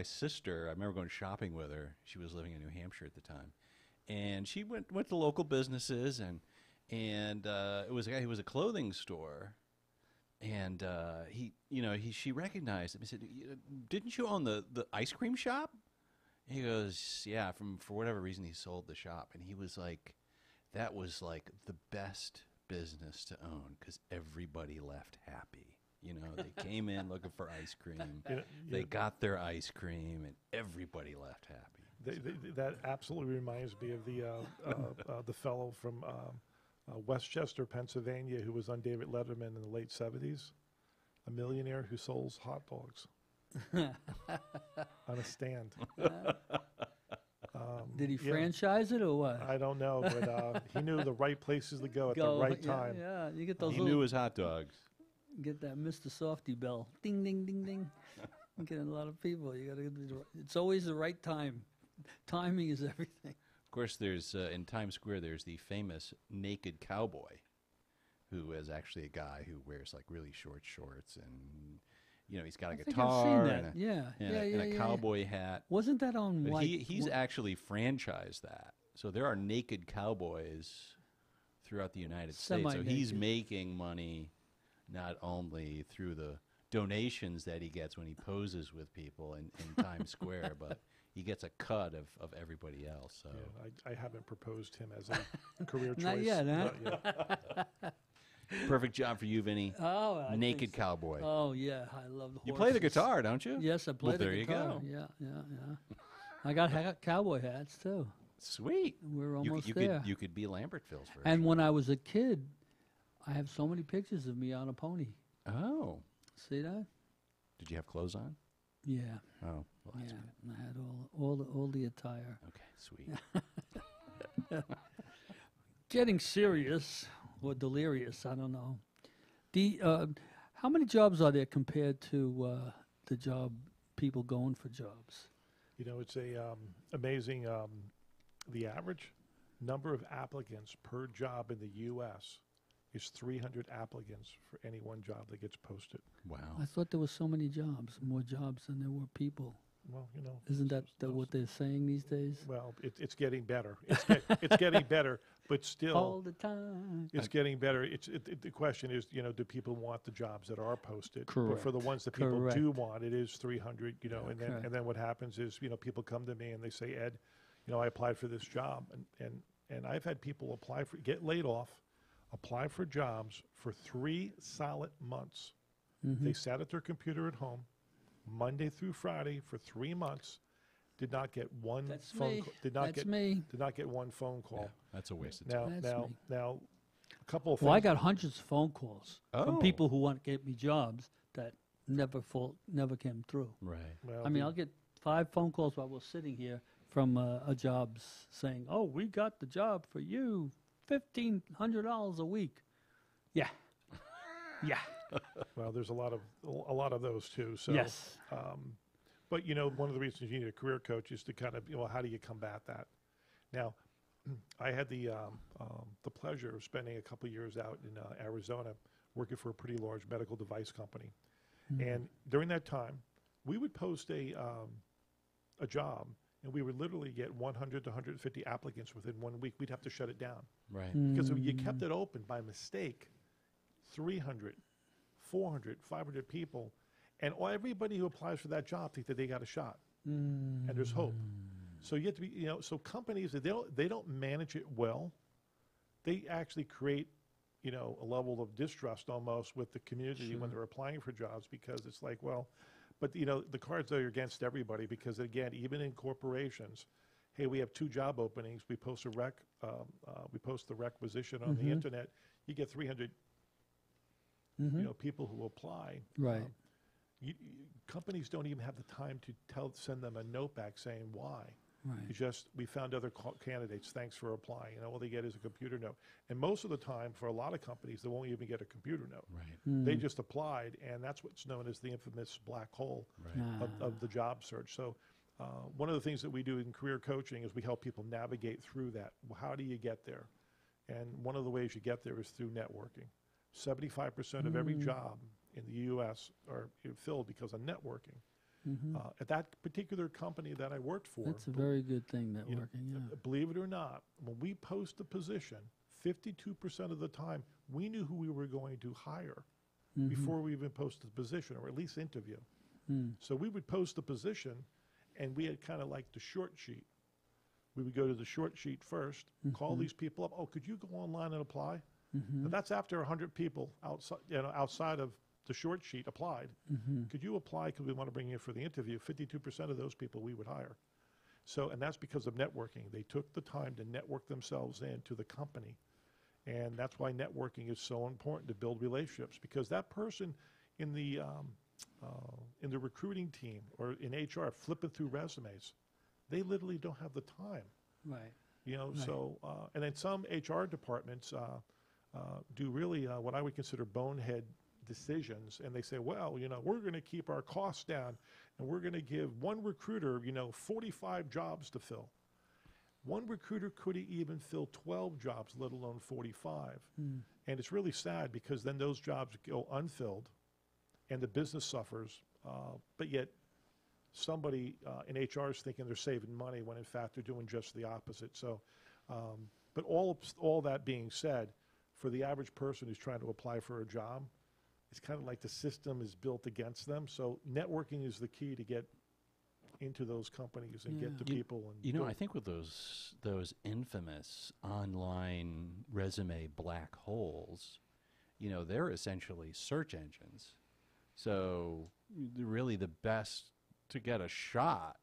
C: sister, I remember going shopping with her. She was living in New Hampshire at the time. And she went to local businesses, and it was a guy who was a clothing store. And she recognized him. He said, "Didn't you own the ice cream shop?" And he goes, "Yeah, for whatever reason he sold the shop." And he was like, that was like the best business to own because everybody left happy. You know, they came in looking for ice cream.
D: Yeah,
C: They
D: yeah.
C: got their ice cream, and everybody left happy.
D: That absolutely reminds me of the fellow from Westchester, Pennsylvania, who was on David Letterman in the late 70s, a millionaire who sold hot dogs on a stand.
B: Did he
D: yeah.
B: franchise it or what?
D: I don't know, but he knew the right places to go at the right
B: yeah,
D: time.
B: Yeah, you get those
C: He
B: little,
C: knew his hot dogs.
B: get that Mr. Softy bell. Ding, ding, ding, ding. You get a lot of people. You got to. It's always the right time. Timing is everything.
C: Of course, there's in Times Square. There's the famous naked cowboy, who is actually a guy who wears like really short shorts, and you know he's got a
B: I think I've
C: guitar
B: seen
C: and
B: that. Yeah,
C: and a cowboy hat.
B: Wasn't that on
C: But
B: White?
C: he's actually franchised that, so there are naked cowboys throughout the United States. So he's
B: Semi-naked.
C: making money not only through the donations that he gets when he poses with people in Times Square, but he gets a cut of everybody else. So
D: Yeah, I haven't proposed him as a career choice.
B: Not yet, huh?
D: Not yet.
C: perfect job for you, Vinny.
B: Oh, I
C: Naked
B: think so.
C: cowboy.
B: Oh yeah, I love the horses.
C: You play the guitar, don't you?
B: Yes, I play
C: Well,
B: the
C: there you
B: guitar.
C: go.
B: Yeah. I got cowboy hats too.
C: Sweet.
B: We're
C: You,
B: almost
C: you
B: there.
C: could you could be Lambertville's version.
B: And when I was a kid, I have so many pictures of me on a pony.
C: Oh,
B: See that?
C: did you have clothes on?
B: Yeah.
C: Oh, well, that's
B: Yeah.
C: good.
B: I had all the attire.
C: Okay, sweet.
B: Getting serious or delirious, I don't know. The how many jobs are there compared to the job people going for jobs?
D: You know, it's a amazing. The average number of applicants per job in the U.S. is 300 applicants for any one job that gets posted.
C: Wow.
B: I thought there were so many jobs, more jobs than there were people.
D: Well, you know,
B: Isn't that what they're saying these days?
D: well, it's getting better. It's getting better, but still,
B: All the time.
D: it's getting better. The question is, you know, do people want the jobs that are posted? But for the
B: Correct.
D: ones that people do
B: Correct.
D: want, it is 300. You know,
B: Correct.
D: and then what happens is, you know, people come to me and they say, Ed, you know, I applied for this job, and I've had people get laid off, apply for jobs for 3 solid months.
B: Mm-hmm.
D: They sat at their computer at home, Monday through Friday for 3 months, did not get one
B: That's
D: phone
B: me.
D: call. Did not get one phone
C: Yeah,
D: call.
C: that's a waste of time.
B: That's me.
D: Now, a couple of
B: Well, I
D: things.
B: got hundreds of phone calls from
C: Oh.
B: people who want to get me jobs that never came through.
C: Right.
D: Well,
B: I mean,
D: the-
B: I'll get 5 phone calls while we're sitting here from a jobs saying, "Oh, we got the job for you, $1,500 a week." Yeah, yeah,
D: well, there's a lot of those too. So,
B: yes.
D: but you know, one of the reasons you need a career coach is to kind of, you know, how do you combat that? Now, I had the pleasure of spending a couple years out in Arizona working for a pretty large medical device company, and during that time, we would post a job, and we would literally get 100 to 150 applicants within 1 week. We'd have to shut it down
C: Right.
D: because if you kept it open by mistake, 300, 400, 500 people, and everybody who applies for that job think that they got a shot, and there's hope. So you have to be, you know, so companies, they don't manage it well. They actually create, you know, a level of distrust almost with the community when they're applying for jobs, because it's like, well, but you know, the cards are against everybody, because again, even in corporations, hey, we have 2 job openings. We post we post the requisition on the internet. You get 300, you know, people who apply.
B: Right.
D: Companies don't even have the time to send them a note back saying why.
B: Right.
D: It's just, we found other candidates, thanks for applying. You know, all they get is a computer note. And most of the time, for a lot of companies, they won't even get a computer note.
C: Right.
D: They just applied, and that's what's known as the infamous black hole
C: Right.
D: of the job search. So one of the things that we do in career coaching is we help people navigate through that. How do you get there? And one of the ways you get there is through networking. 75% of every job in the U.S. are filled because of networking. At that particular company that I worked for,
B: That's a very good thing,
D: you know,
B: networking. Yeah.
D: believe it or not, when we post a position, 52% of the time, we knew who we were going to hire before we even posted the position, or at least interview. So we would post the position, and we had kind of like the short sheet. We would go to the short sheet first, call these people up. Oh, could you go online and apply? But that's after 100 people outside of the short sheet applied. Could you apply because we want to bring you in for the interview? 52% of those people we would hire. So, and that's because of networking. They took the time to network themselves into the company. And that's why networking is so important to build relationships, because that person in the recruiting team or in HR flipping through resumes, they literally don't have the time.
B: Right.
D: You know,
B: Right.
D: so, and then some HR departments do really what I would consider bonehead decisions, and they say, well, you know, we're going to keep our costs down, and we're going to give one recruiter, you know, 45 jobs to fill. One recruiter couldn't even fill 12 jobs, let alone 45. And it's really sad because then those jobs go unfilled, and the business suffers, but yet somebody in HR is thinking they're saving money when in fact they're doing just the opposite. So, but all that being said, for the average person who's trying to apply for a job, it's kind of like the system is built against them. So networking is the key to get into those companies and get to people. And
C: You know,
D: build.
C: I think with those infamous online resume black holes, you know, they're essentially search engines. So really the best to get a shot,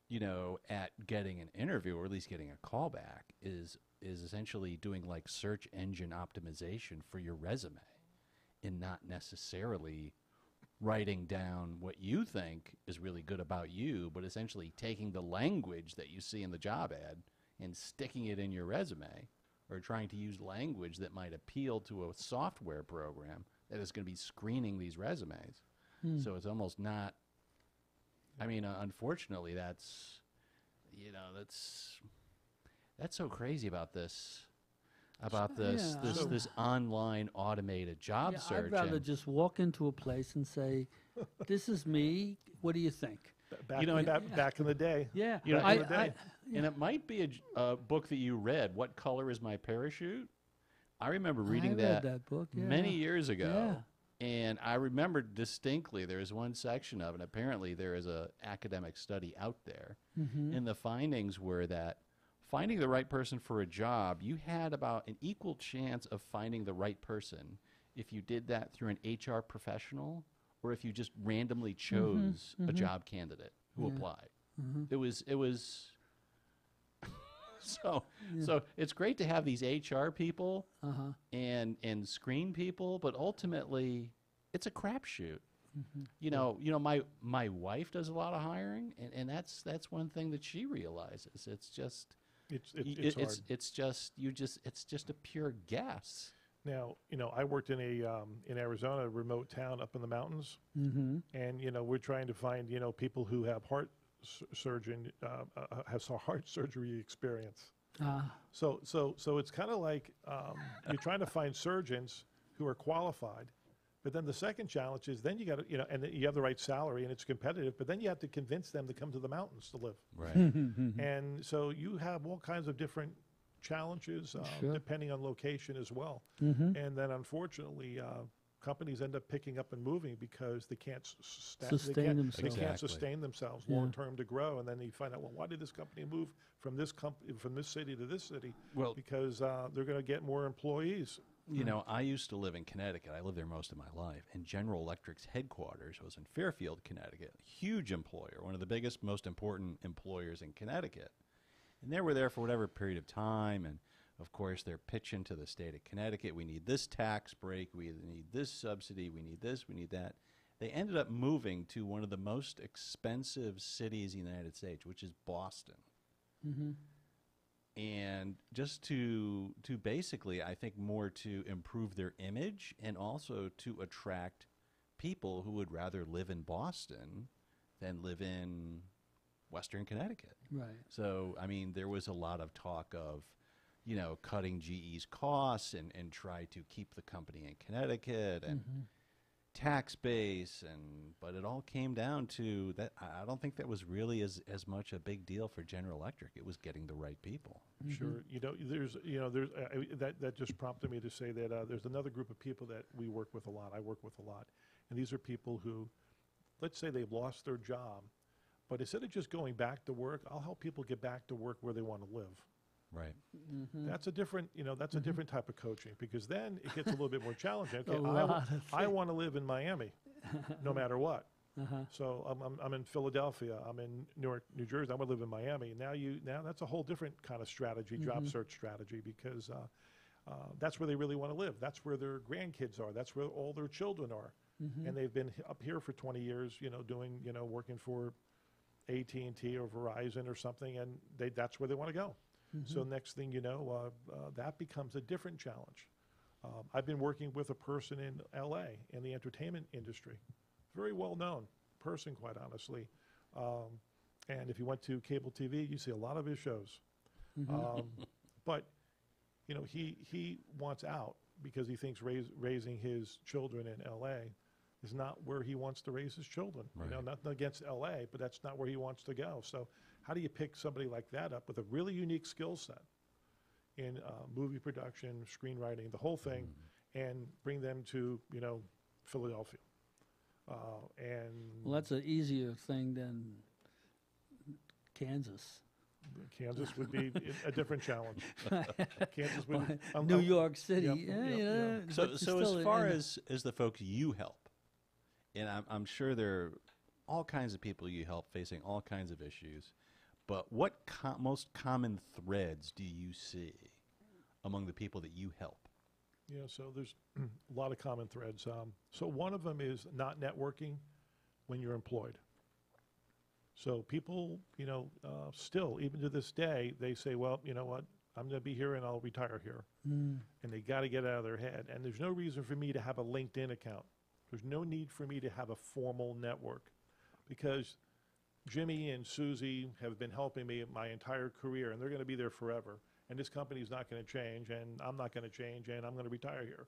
C: you know, at getting an interview or at least getting a callback is essentially doing like search engine optimization for your resume and not necessarily writing down what you think is really good about you, but essentially taking the language that you see in the job ad and sticking it in your resume, or trying to use language that might appeal to a software program that is going to be screening these resumes. So it's almost not, I mean, unfortunately, that's, you know, that's so crazy about this. This online automated job
B: Yeah,
C: search.
B: I'd rather
C: and-
B: just walk into a place and say, "This is me. What do you think?"
D: back,
C: you know,
D: back in the day.
B: Yeah,
C: You know,
D: back in the day.
C: And it might be a book that you read, What Color is My Parachute? I remember reading
B: read that book, yeah.
C: many years ago.
B: Yeah.
C: And I remember distinctly there is one section of it, and apparently there is a academic study out there. And the findings were that finding the right person for a job, you had about an equal chance of finding the right person if you did that through an HR professional or if you just randomly chose a job candidate who applied. It was so it's great to have these HR people and screen people, but ultimately it's a crapshoot. You know, my wife does a lot of hiring, and that's one thing that she realizes. It's just
D: It's hard.
C: it's just a pure guess.
D: Now, you know, I worked in in Arizona, a remote town up in the mountains, and you know, we're trying to find people who have heart surgery experience. So it's kind of like you're trying to find surgeons who are qualified, but then the second challenge is then you got to and you have the right salary and it's competitive, but then you have to convince them to come to the mountains to live.
C: Right.
D: And so you have all kinds of different challenges depending on location as well. And then unfortunately, companies end up picking up and moving because they can't
B: Sustain themselves.
D: They can't
C: Exactly.
D: sustain themselves long term to grow. And then you find out, well, why did this company move from this city to this city?
C: Well-
D: because they're going to get more employees.
C: You know, I used to live in Connecticut. I lived there most of my life. And General Electric's headquarters was in Fairfield, Connecticut. Huge employer, one of the biggest, most important employers in Connecticut. And they were there for whatever period of time. And, of course, they're pitching to the state of Connecticut, we need this tax break, we need this subsidy, we need this, we need that. They ended up moving to one of the most expensive cities in the United States, which is Boston. And just to basically, I think, more to improve their image and also to attract people who would rather live in Boston than live in Western Connecticut.
B: Right.
C: So, I mean, there was a lot of talk of, cutting GE's costs and try to keep the company in Connecticut and tax base, but it all came down to that. I don't think that was really as much a big deal for General Electric. It was getting the right people.
D: Sure. There's that just prompted me to say that there's another group of people that we work with a lot. I work with a lot. And these are people who, let's say they've lost their job, but instead of just going back to work, I'll help people get back to work where they want to live.
C: Right.
D: That's a different, that's a different type of coaching, because then it gets a little bit more challenging. Okay,
B: lot of
D: I want to live in Miami, no matter what. So I'm in Philadelphia. I'm in Newark, New Jersey. I want to live in Miami. Now that's a whole different kind of strategy, job search strategy, because that's where they really want to live. That's where their grandkids are. That's where all their children are. And they've been up here for 20 years, doing, working for AT&T or Verizon or something, and that's where they want to go. So next thing you know, that becomes a different challenge. I've been working with a person in LA in the entertainment industry, very well known person, quite honestly. And if you went to cable TV, you see a lot of his shows. But he wants out because he thinks raising his children in LA is not where he wants to raise his children.
C: Right.
D: Nothing against LA, but that's not where he wants to go. So how do you pick somebody like that up with a really unique skill set in movie production, screenwriting, the whole thing, and bring them to, Philadelphia?
B: Well, that's an easier thing than Kansas.
D: Kansas would be a different challenge. Kansas would
B: New York City.
D: Yep.
C: So as far as the folks you help, and I'm sure there are all kinds of people you help facing all kinds of issues, but what most common threads do you see among the people that you help?
D: Yeah, so there's a lot of common threads. So one of them is not networking when you're employed. So people, still, even to this day, they say, well, you know what, I'm going to be here and I'll retire here. And they got to get out of their head. And there's no reason for me to have a LinkedIn account. There's no need for me to have a formal network, because Jimmy and Susie have been helping me my entire career, and they're going to be there forever. And this company's not going to change, and I'm not going to change, and I'm going to retire here.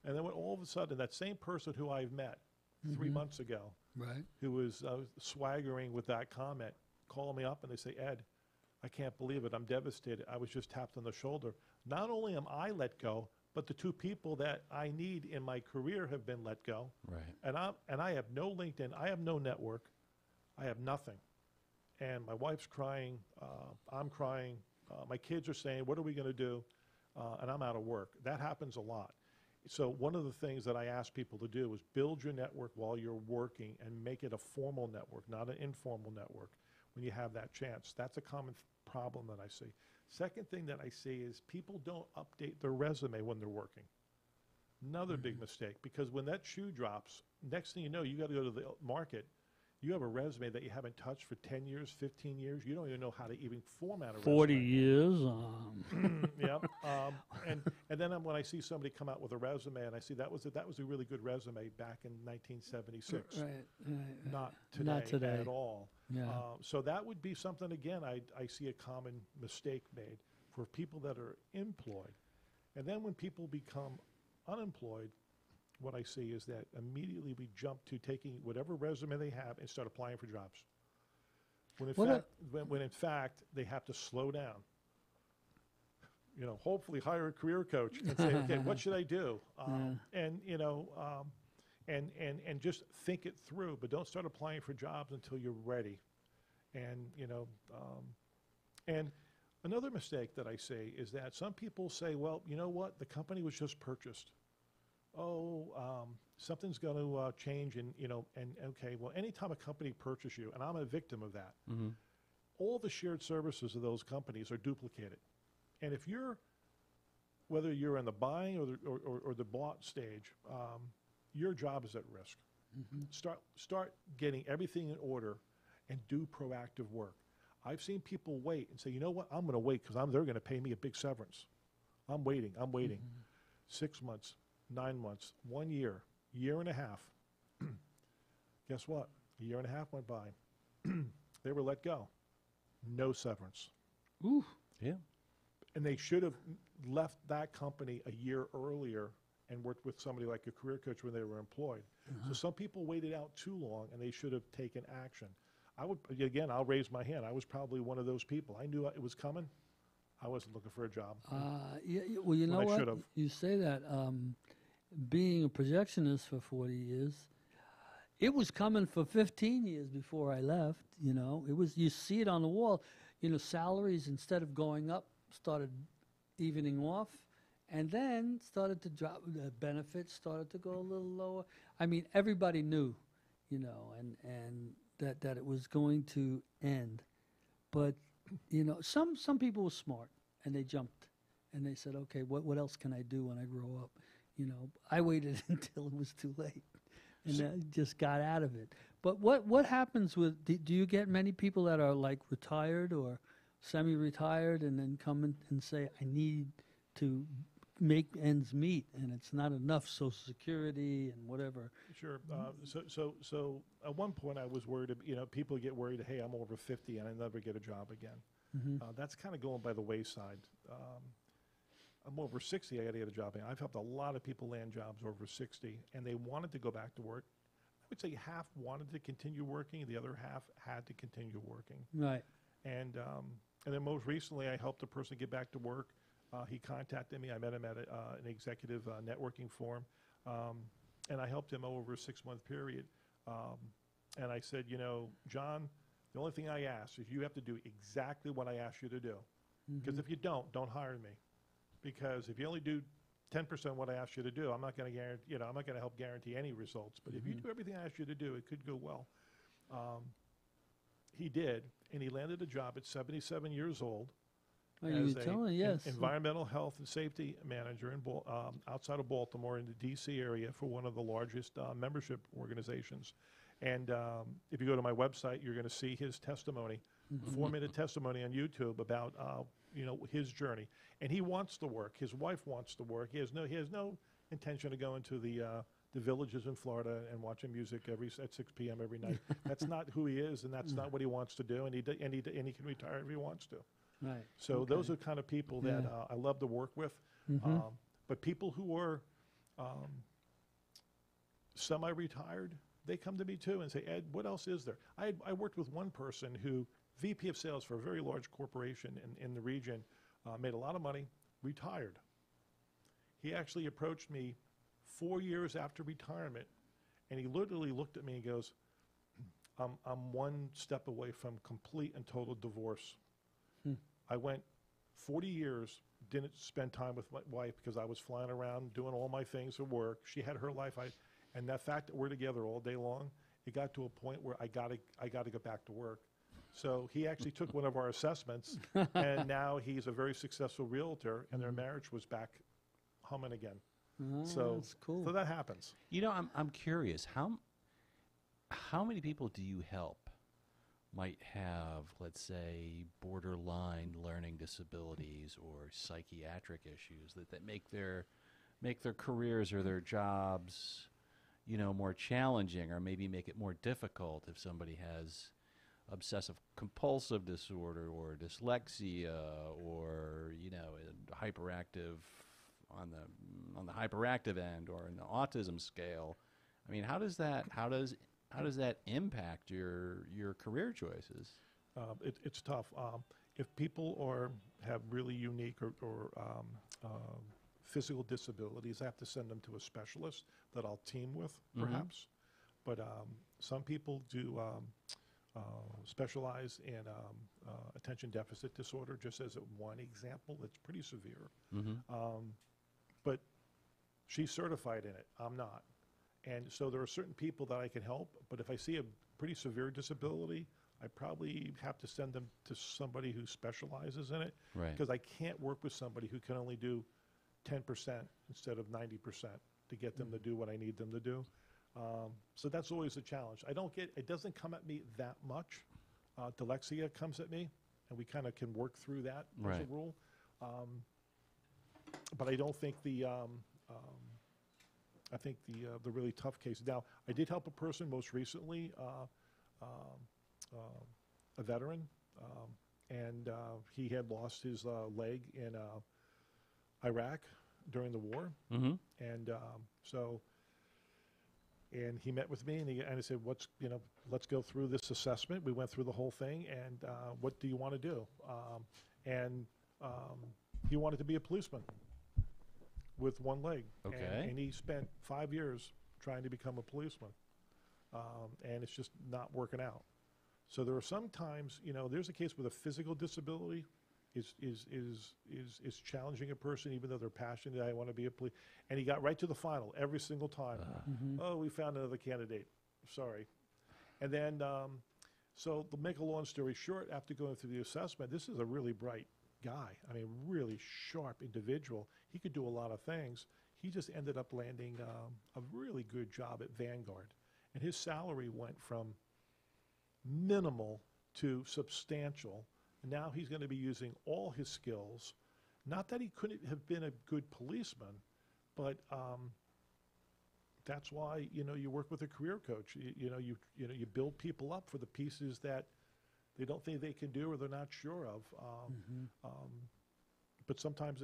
D: And then when all of a sudden, that same person who I've met 3 months ago,
B: Right.
D: who was swaggering with that comment, calling me up and they say, Ed, I can't believe it. I'm devastated. I was just tapped on the shoulder. Not only am I let go, but the two people that I need in my career have been let go.
C: Right.
D: And I have no LinkedIn. I have no network. I have nothing. And my wife's crying. I'm crying. My kids are saying, what are we going to do? And I'm out of work. That happens a lot. So one of the things that I ask people to do is build your network while you're working and make it a formal network, not an informal network, when you have that chance. That's a common problem that I see. Second thing that I see is people don't update their resume when they're working. Another big mistake, because when that shoe drops, next thing you know, you got to go to the market. You have a resume that you haven't touched for 10 years, 15 years. You don't even know how to even format a
B: 40
D: resume.
B: years.
D: Yep. And then when I see somebody come out with a resume, and I see that was a really good resume back in 1976.
B: Right.
D: Not
B: Not today.
D: at all.
B: Yeah.
D: So that would be something, again, I see a common mistake made for people that are employed. And then when people become unemployed, what I see is that immediately we jump to taking whatever resume they have and start applying for jobs. When in fact they have to slow down. Hopefully hire a career coach and say, okay, what should I do? And just think it through, but don't start applying for jobs until you're ready. And and another mistake that I see is that some people say, well, you know what, the company was just purchased. Something's going to change, and okay, well, anytime a company purchases you, and I'm a victim of that, all the shared services of those companies are duplicated. And if whether you're in the buying or the bought stage, your job is at risk. Start getting everything in order and do proactive work. I've seen people wait and say, you know what, I'm going to wait because they're going to pay me a big severance. I'm waiting. 6 months. 9 months, 1 year, year and a half. Guess what? A year and a half went by. They were let go. No severance.
B: Ooh.
C: Yeah.
D: And they should have left that company a year earlier and worked with somebody like a career coach when they were employed. So some people waited out too long, and they should have taken action. I'll raise my hand. I was probably one of those people. I knew it was coming. I wasn't looking for a job.
B: Well, you know
D: I
B: what?
D: should've.
B: You say that. Being a projectionist for 40 years, it was coming for 15 years before I left. It was, you see it on the wall. Salaries, instead of going up started evening off, and then started to drop. The benefits started to go a little lower. I mean, everybody knew, and that it was going to end. But some people were smart and they jumped and they said, okay, what else can I do when I grow up? I waited until it was too late, and I just got out of it. But what happens with? Do you get many people that are like retired or semi-retired and then come in and say, I need to make ends meet, and it's not enough Social Security and whatever?
D: Sure. So at one point I was worried, people get worried, hey, I'm over 50 and I never get a job again. That's kind of going by the wayside. I'm over 60, I got to get a job again. I've helped a lot of people land jobs over 60, and they wanted to go back to work. I would say half wanted to continue working, the other half had to continue working.
B: Right.
D: And then most recently I helped a person get back to work. He contacted me. I met him at an executive networking forum, and I helped him over a 6-month period. And I said, John, the only thing I ask is you have to do exactly what I asked you to do. Because if you don't hire me. Because if you only do 10% what I asked you to do, I'm not going to guarantee, I'm not going to help guarantee any results. But if you do everything I asked you to do, it could go well. He did, and he landed a job at 77 years old.
B: As yes.
D: Environmental health and safety manager outside of Baltimore in the D.C. area for one of the largest membership organizations. And if you go to my website, you're going to see his testimony, 4-minute testimony on YouTube about his journey. And he wants to work. His wife wants to work. He has no intention of going to the villages in Florida and watching music at 6 p.m. every night. That's not who he is, and that's not what he wants to do. And he can retire if he wants to.
B: Right.
D: So those are kind of people that I love to work with. But people who are semi-retired, they come to me too and say, Ed, what else is there? I worked with one person who, VP of sales for a very large corporation in the region, made a lot of money, retired. He actually approached me 4 years after retirement, and he literally looked at me and goes, I'm one step away from complete and total divorce. I went 40 years, didn't spend time with my wife because I was flying around doing all my things at work. She had her life, and that fact that we're together all day long, it got to a point where I got to get back to work. So he actually took one of our assessments, and now he's a very successful realtor, and their marriage was back humming again. So
B: that's cool.
D: So that happens.
C: I'm curious, how many people do you help might have, let's say, borderline learning disabilities or psychiatric issues that make their careers or their jobs, more challenging, or maybe make it more difficult if somebody has obsessive compulsive disorder or dyslexia or hyperactive on the hyperactive end or in the autism scale. I mean, how does that impact your career choices?
D: It's tough. If people have really unique or physical disabilities, I have to send them to a specialist that I'll team with, perhaps. But some people do specialize in attention deficit disorder, just as one example. It's pretty severe. But she's certified in it. I'm not. And so there are certain people that I can help, but if I see a pretty severe disability, I probably have to send them to somebody who specializes in it.
C: Right.
D: Because I can't work with somebody who can only do 10% instead of 90% to get them to do what I need them to do. So that's always a challenge. It doesn't come at me that much. Dyslexia comes at me, and we kind of can work through that as a rule. But I don't think the really tough case. Now, I did help a person most recently, a veteran, and he had lost his leg in Iraq during the war, and and he met with me, and I said, let's go through this assessment. We went through the whole thing, and what do you want to do? He wanted to be a policeman with one leg.
C: Okay.
D: And he spent 5 years trying to become a policeman, and it's just not working out. So there are some times, there's a case with a physical disability, is challenging a person, even though they're passionate. I want to be a police, and he got right to the final every single time. Oh, we found another candidate. Sorry, and then so to make a long story short, after going through the assessment, this is a really bright guy. I mean, really sharp individual. He could do a lot of things. He just ended up landing a really good job at Vanguard, and his salary went from minimal to substantial. And now he's going to be using all his skills. Not that he couldn't have been a good policeman, but that's why you work with a career coach. You build people up for the pieces that they don't think they can do or they're not sure of. But sometimes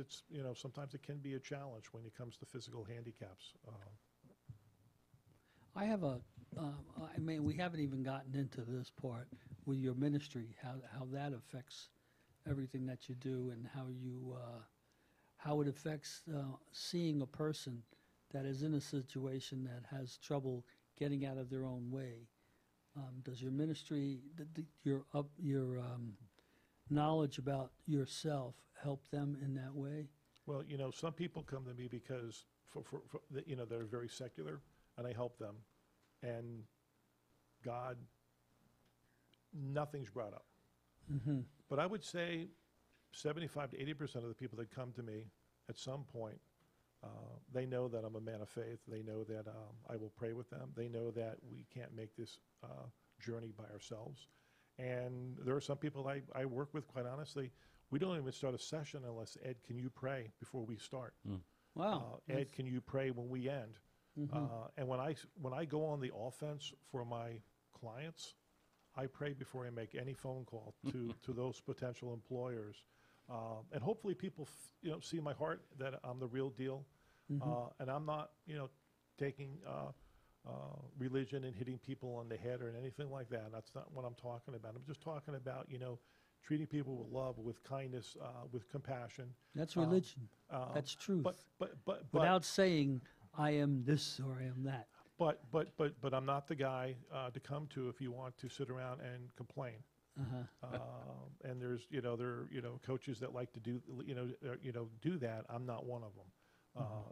D: sometimes it can be a challenge when it comes to physical handicaps.
B: I have I mean, we haven't even gotten into this part with your ministry, how that affects everything that you do, and how it affects seeing a person that is in a situation that has trouble getting out of their own way. Does your ministry, your knowledge about yourself, help them in that way?
D: Well, some people come to me because they're very secular, and I help them, and God, nothing's brought up. But I would say 75 to 80% of the people that come to me at some point, they know that I'm a man of faith. They know that I will pray with them. They know that we can't make this journey by ourselves. And there are some people I work with, quite honestly, we don't even start a session unless, Ed, can you pray before we start?
B: Wow.
D: Ed, can you pray when we end? And when I go on the offense for my clients, I pray before I make any phone call to those potential employers, and hopefully people see my heart, that I'm the real deal, and I'm not taking religion and hitting people on the head or anything like that. That's not what I'm talking about. I'm just talking about treating people with love, with kindness, with compassion.
B: That's religion. That's truth.
D: But
B: without saying I am this or I am that.
D: But I'm not the guy to come to if you want to sit around and complain. And there's there are coaches that like to do that. I'm not one of them.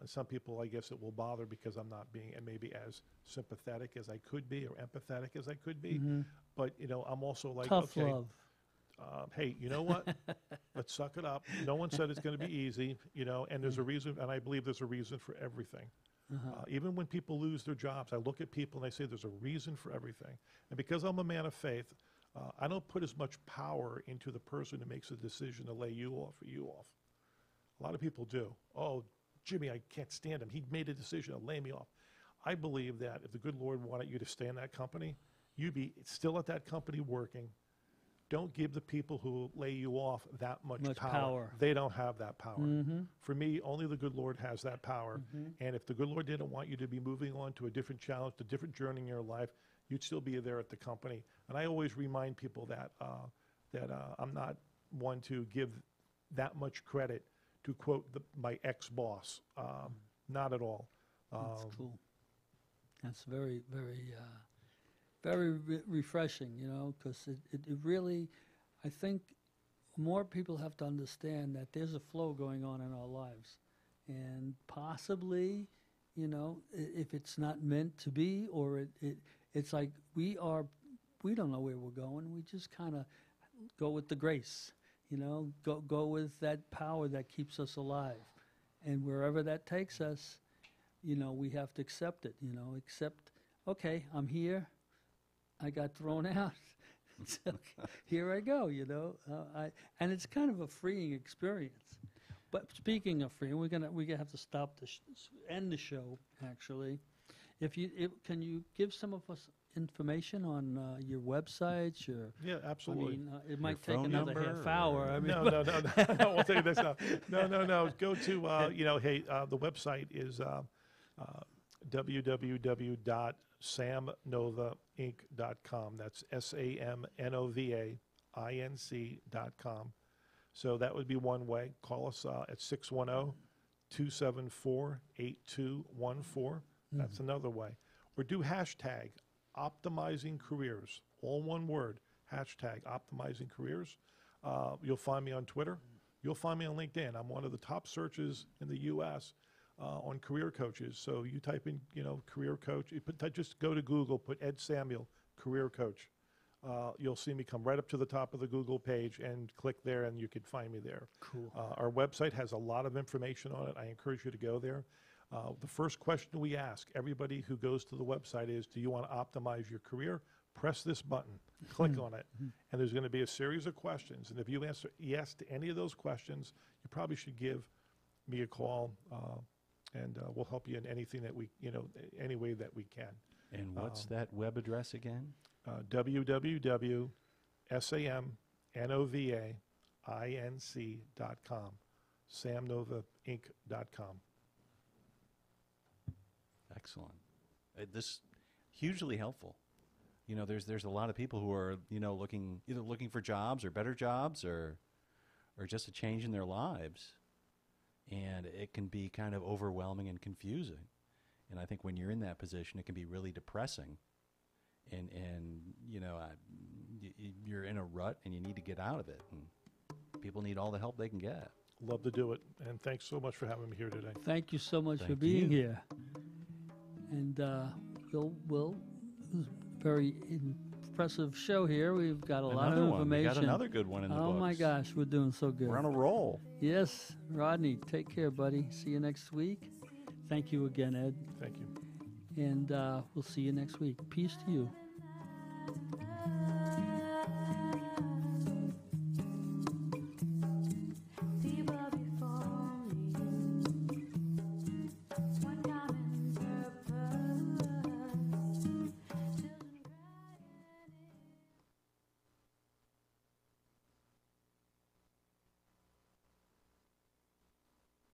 D: Some people, I guess, it will bother because I'm not being maybe as sympathetic as I could be or empathetic as I could be. But I'm also like,
B: tough
D: okay,
B: love.
D: Hey, you know what? Let's suck it up. No one said it's going to be easy, and there's a reason, and I believe there's a reason for everything. Even when people lose their jobs, I look at people and I say there's a reason for everything. And because I'm a man of faith, I don't put as much power into the person who makes a decision to lay you off or you off. A lot of people do. Oh, Jimmy, I can't stand him. He made a decision to lay me off. I believe that if the good Lord wanted you to stay in that company, you'd be still at that company working. Don't give the people who lay you off that much power. They don't have that power. For me, only the good Lord has that power. And if the good Lord didn't want you to be moving on to a different challenge, a different journey in your life, you'd still be there at the company. And I always remind people that I'm not one to give that much credit to quote my ex-boss. Not at all.
B: That's cool. That's very, very... very refreshing, because it really, I think more people have to understand that there's a flow going on in our lives. And possibly, if it's not meant to be, or it's like we don't know where we're going. We just kind of go with the grace, go with that power that keeps us alive. And wherever that takes us, we have to accept it, accept, okay, I'm here. I got thrown out. Here I go, and it's kind of a freeing experience. But speaking of freeing, we're gonna have to stop end the show. Actually, can you give some of us information on your website?
D: Yeah, absolutely.
B: I mean, it might take another half hour. I mean,
D: no. I'll tell you this now. No. Go to the website is www.samnovainc.com. That's SAMNOVAINC.com. So that would be one way. Call us at 610-274-8214. That's another way. Or do hashtag Optimizing Careers, all one word, hashtag Optimizing Careers. You'll find me on Twitter. You'll find me on LinkedIn. I'm one of the top searches in the U.S. On career coaches. So you type in, career coach. Just go to Google, put Ed Samuel, career coach. You'll see me come right up to the top of the Google page and click there, and you can find me there.
B: Cool.
D: Our website has a lot of information on it. I encourage you to go there. The first question we ask everybody who goes to the website is, do you want to optimize your career? Press this button, click on it, and there's going to be a series of questions. And if you answer yes to any of those questions, you probably should give me a call, and we'll help you in anything that any way that we can.
C: And what's that web address again?
D: www.samnovainc.com, samnovainc.com.
C: Excellent. This hugely helpful. There's a lot of people who are looking for jobs or better jobs or just a change in their lives, and it can be kind of overwhelming and confusing. And I think when you're in that position, it can be really depressing. And you're in a rut and you need to get out of it. And people need all the help they can get.
D: Love to do it, and thanks so much for having me here today.
B: Thank you so much for
C: Thank
B: being
C: you.
B: here. And we'll very impressive show here. We've got a lot of
C: Another one. We
B: information.
C: got another good one in the
B: Oh
C: books.
B: my gosh, we're doing so good.
C: We're on a roll.
B: Yes, Rodney, take care, buddy. See you next week. Thank you again, Ed.
D: Thank you.
B: And we'll see you next week. Peace to you.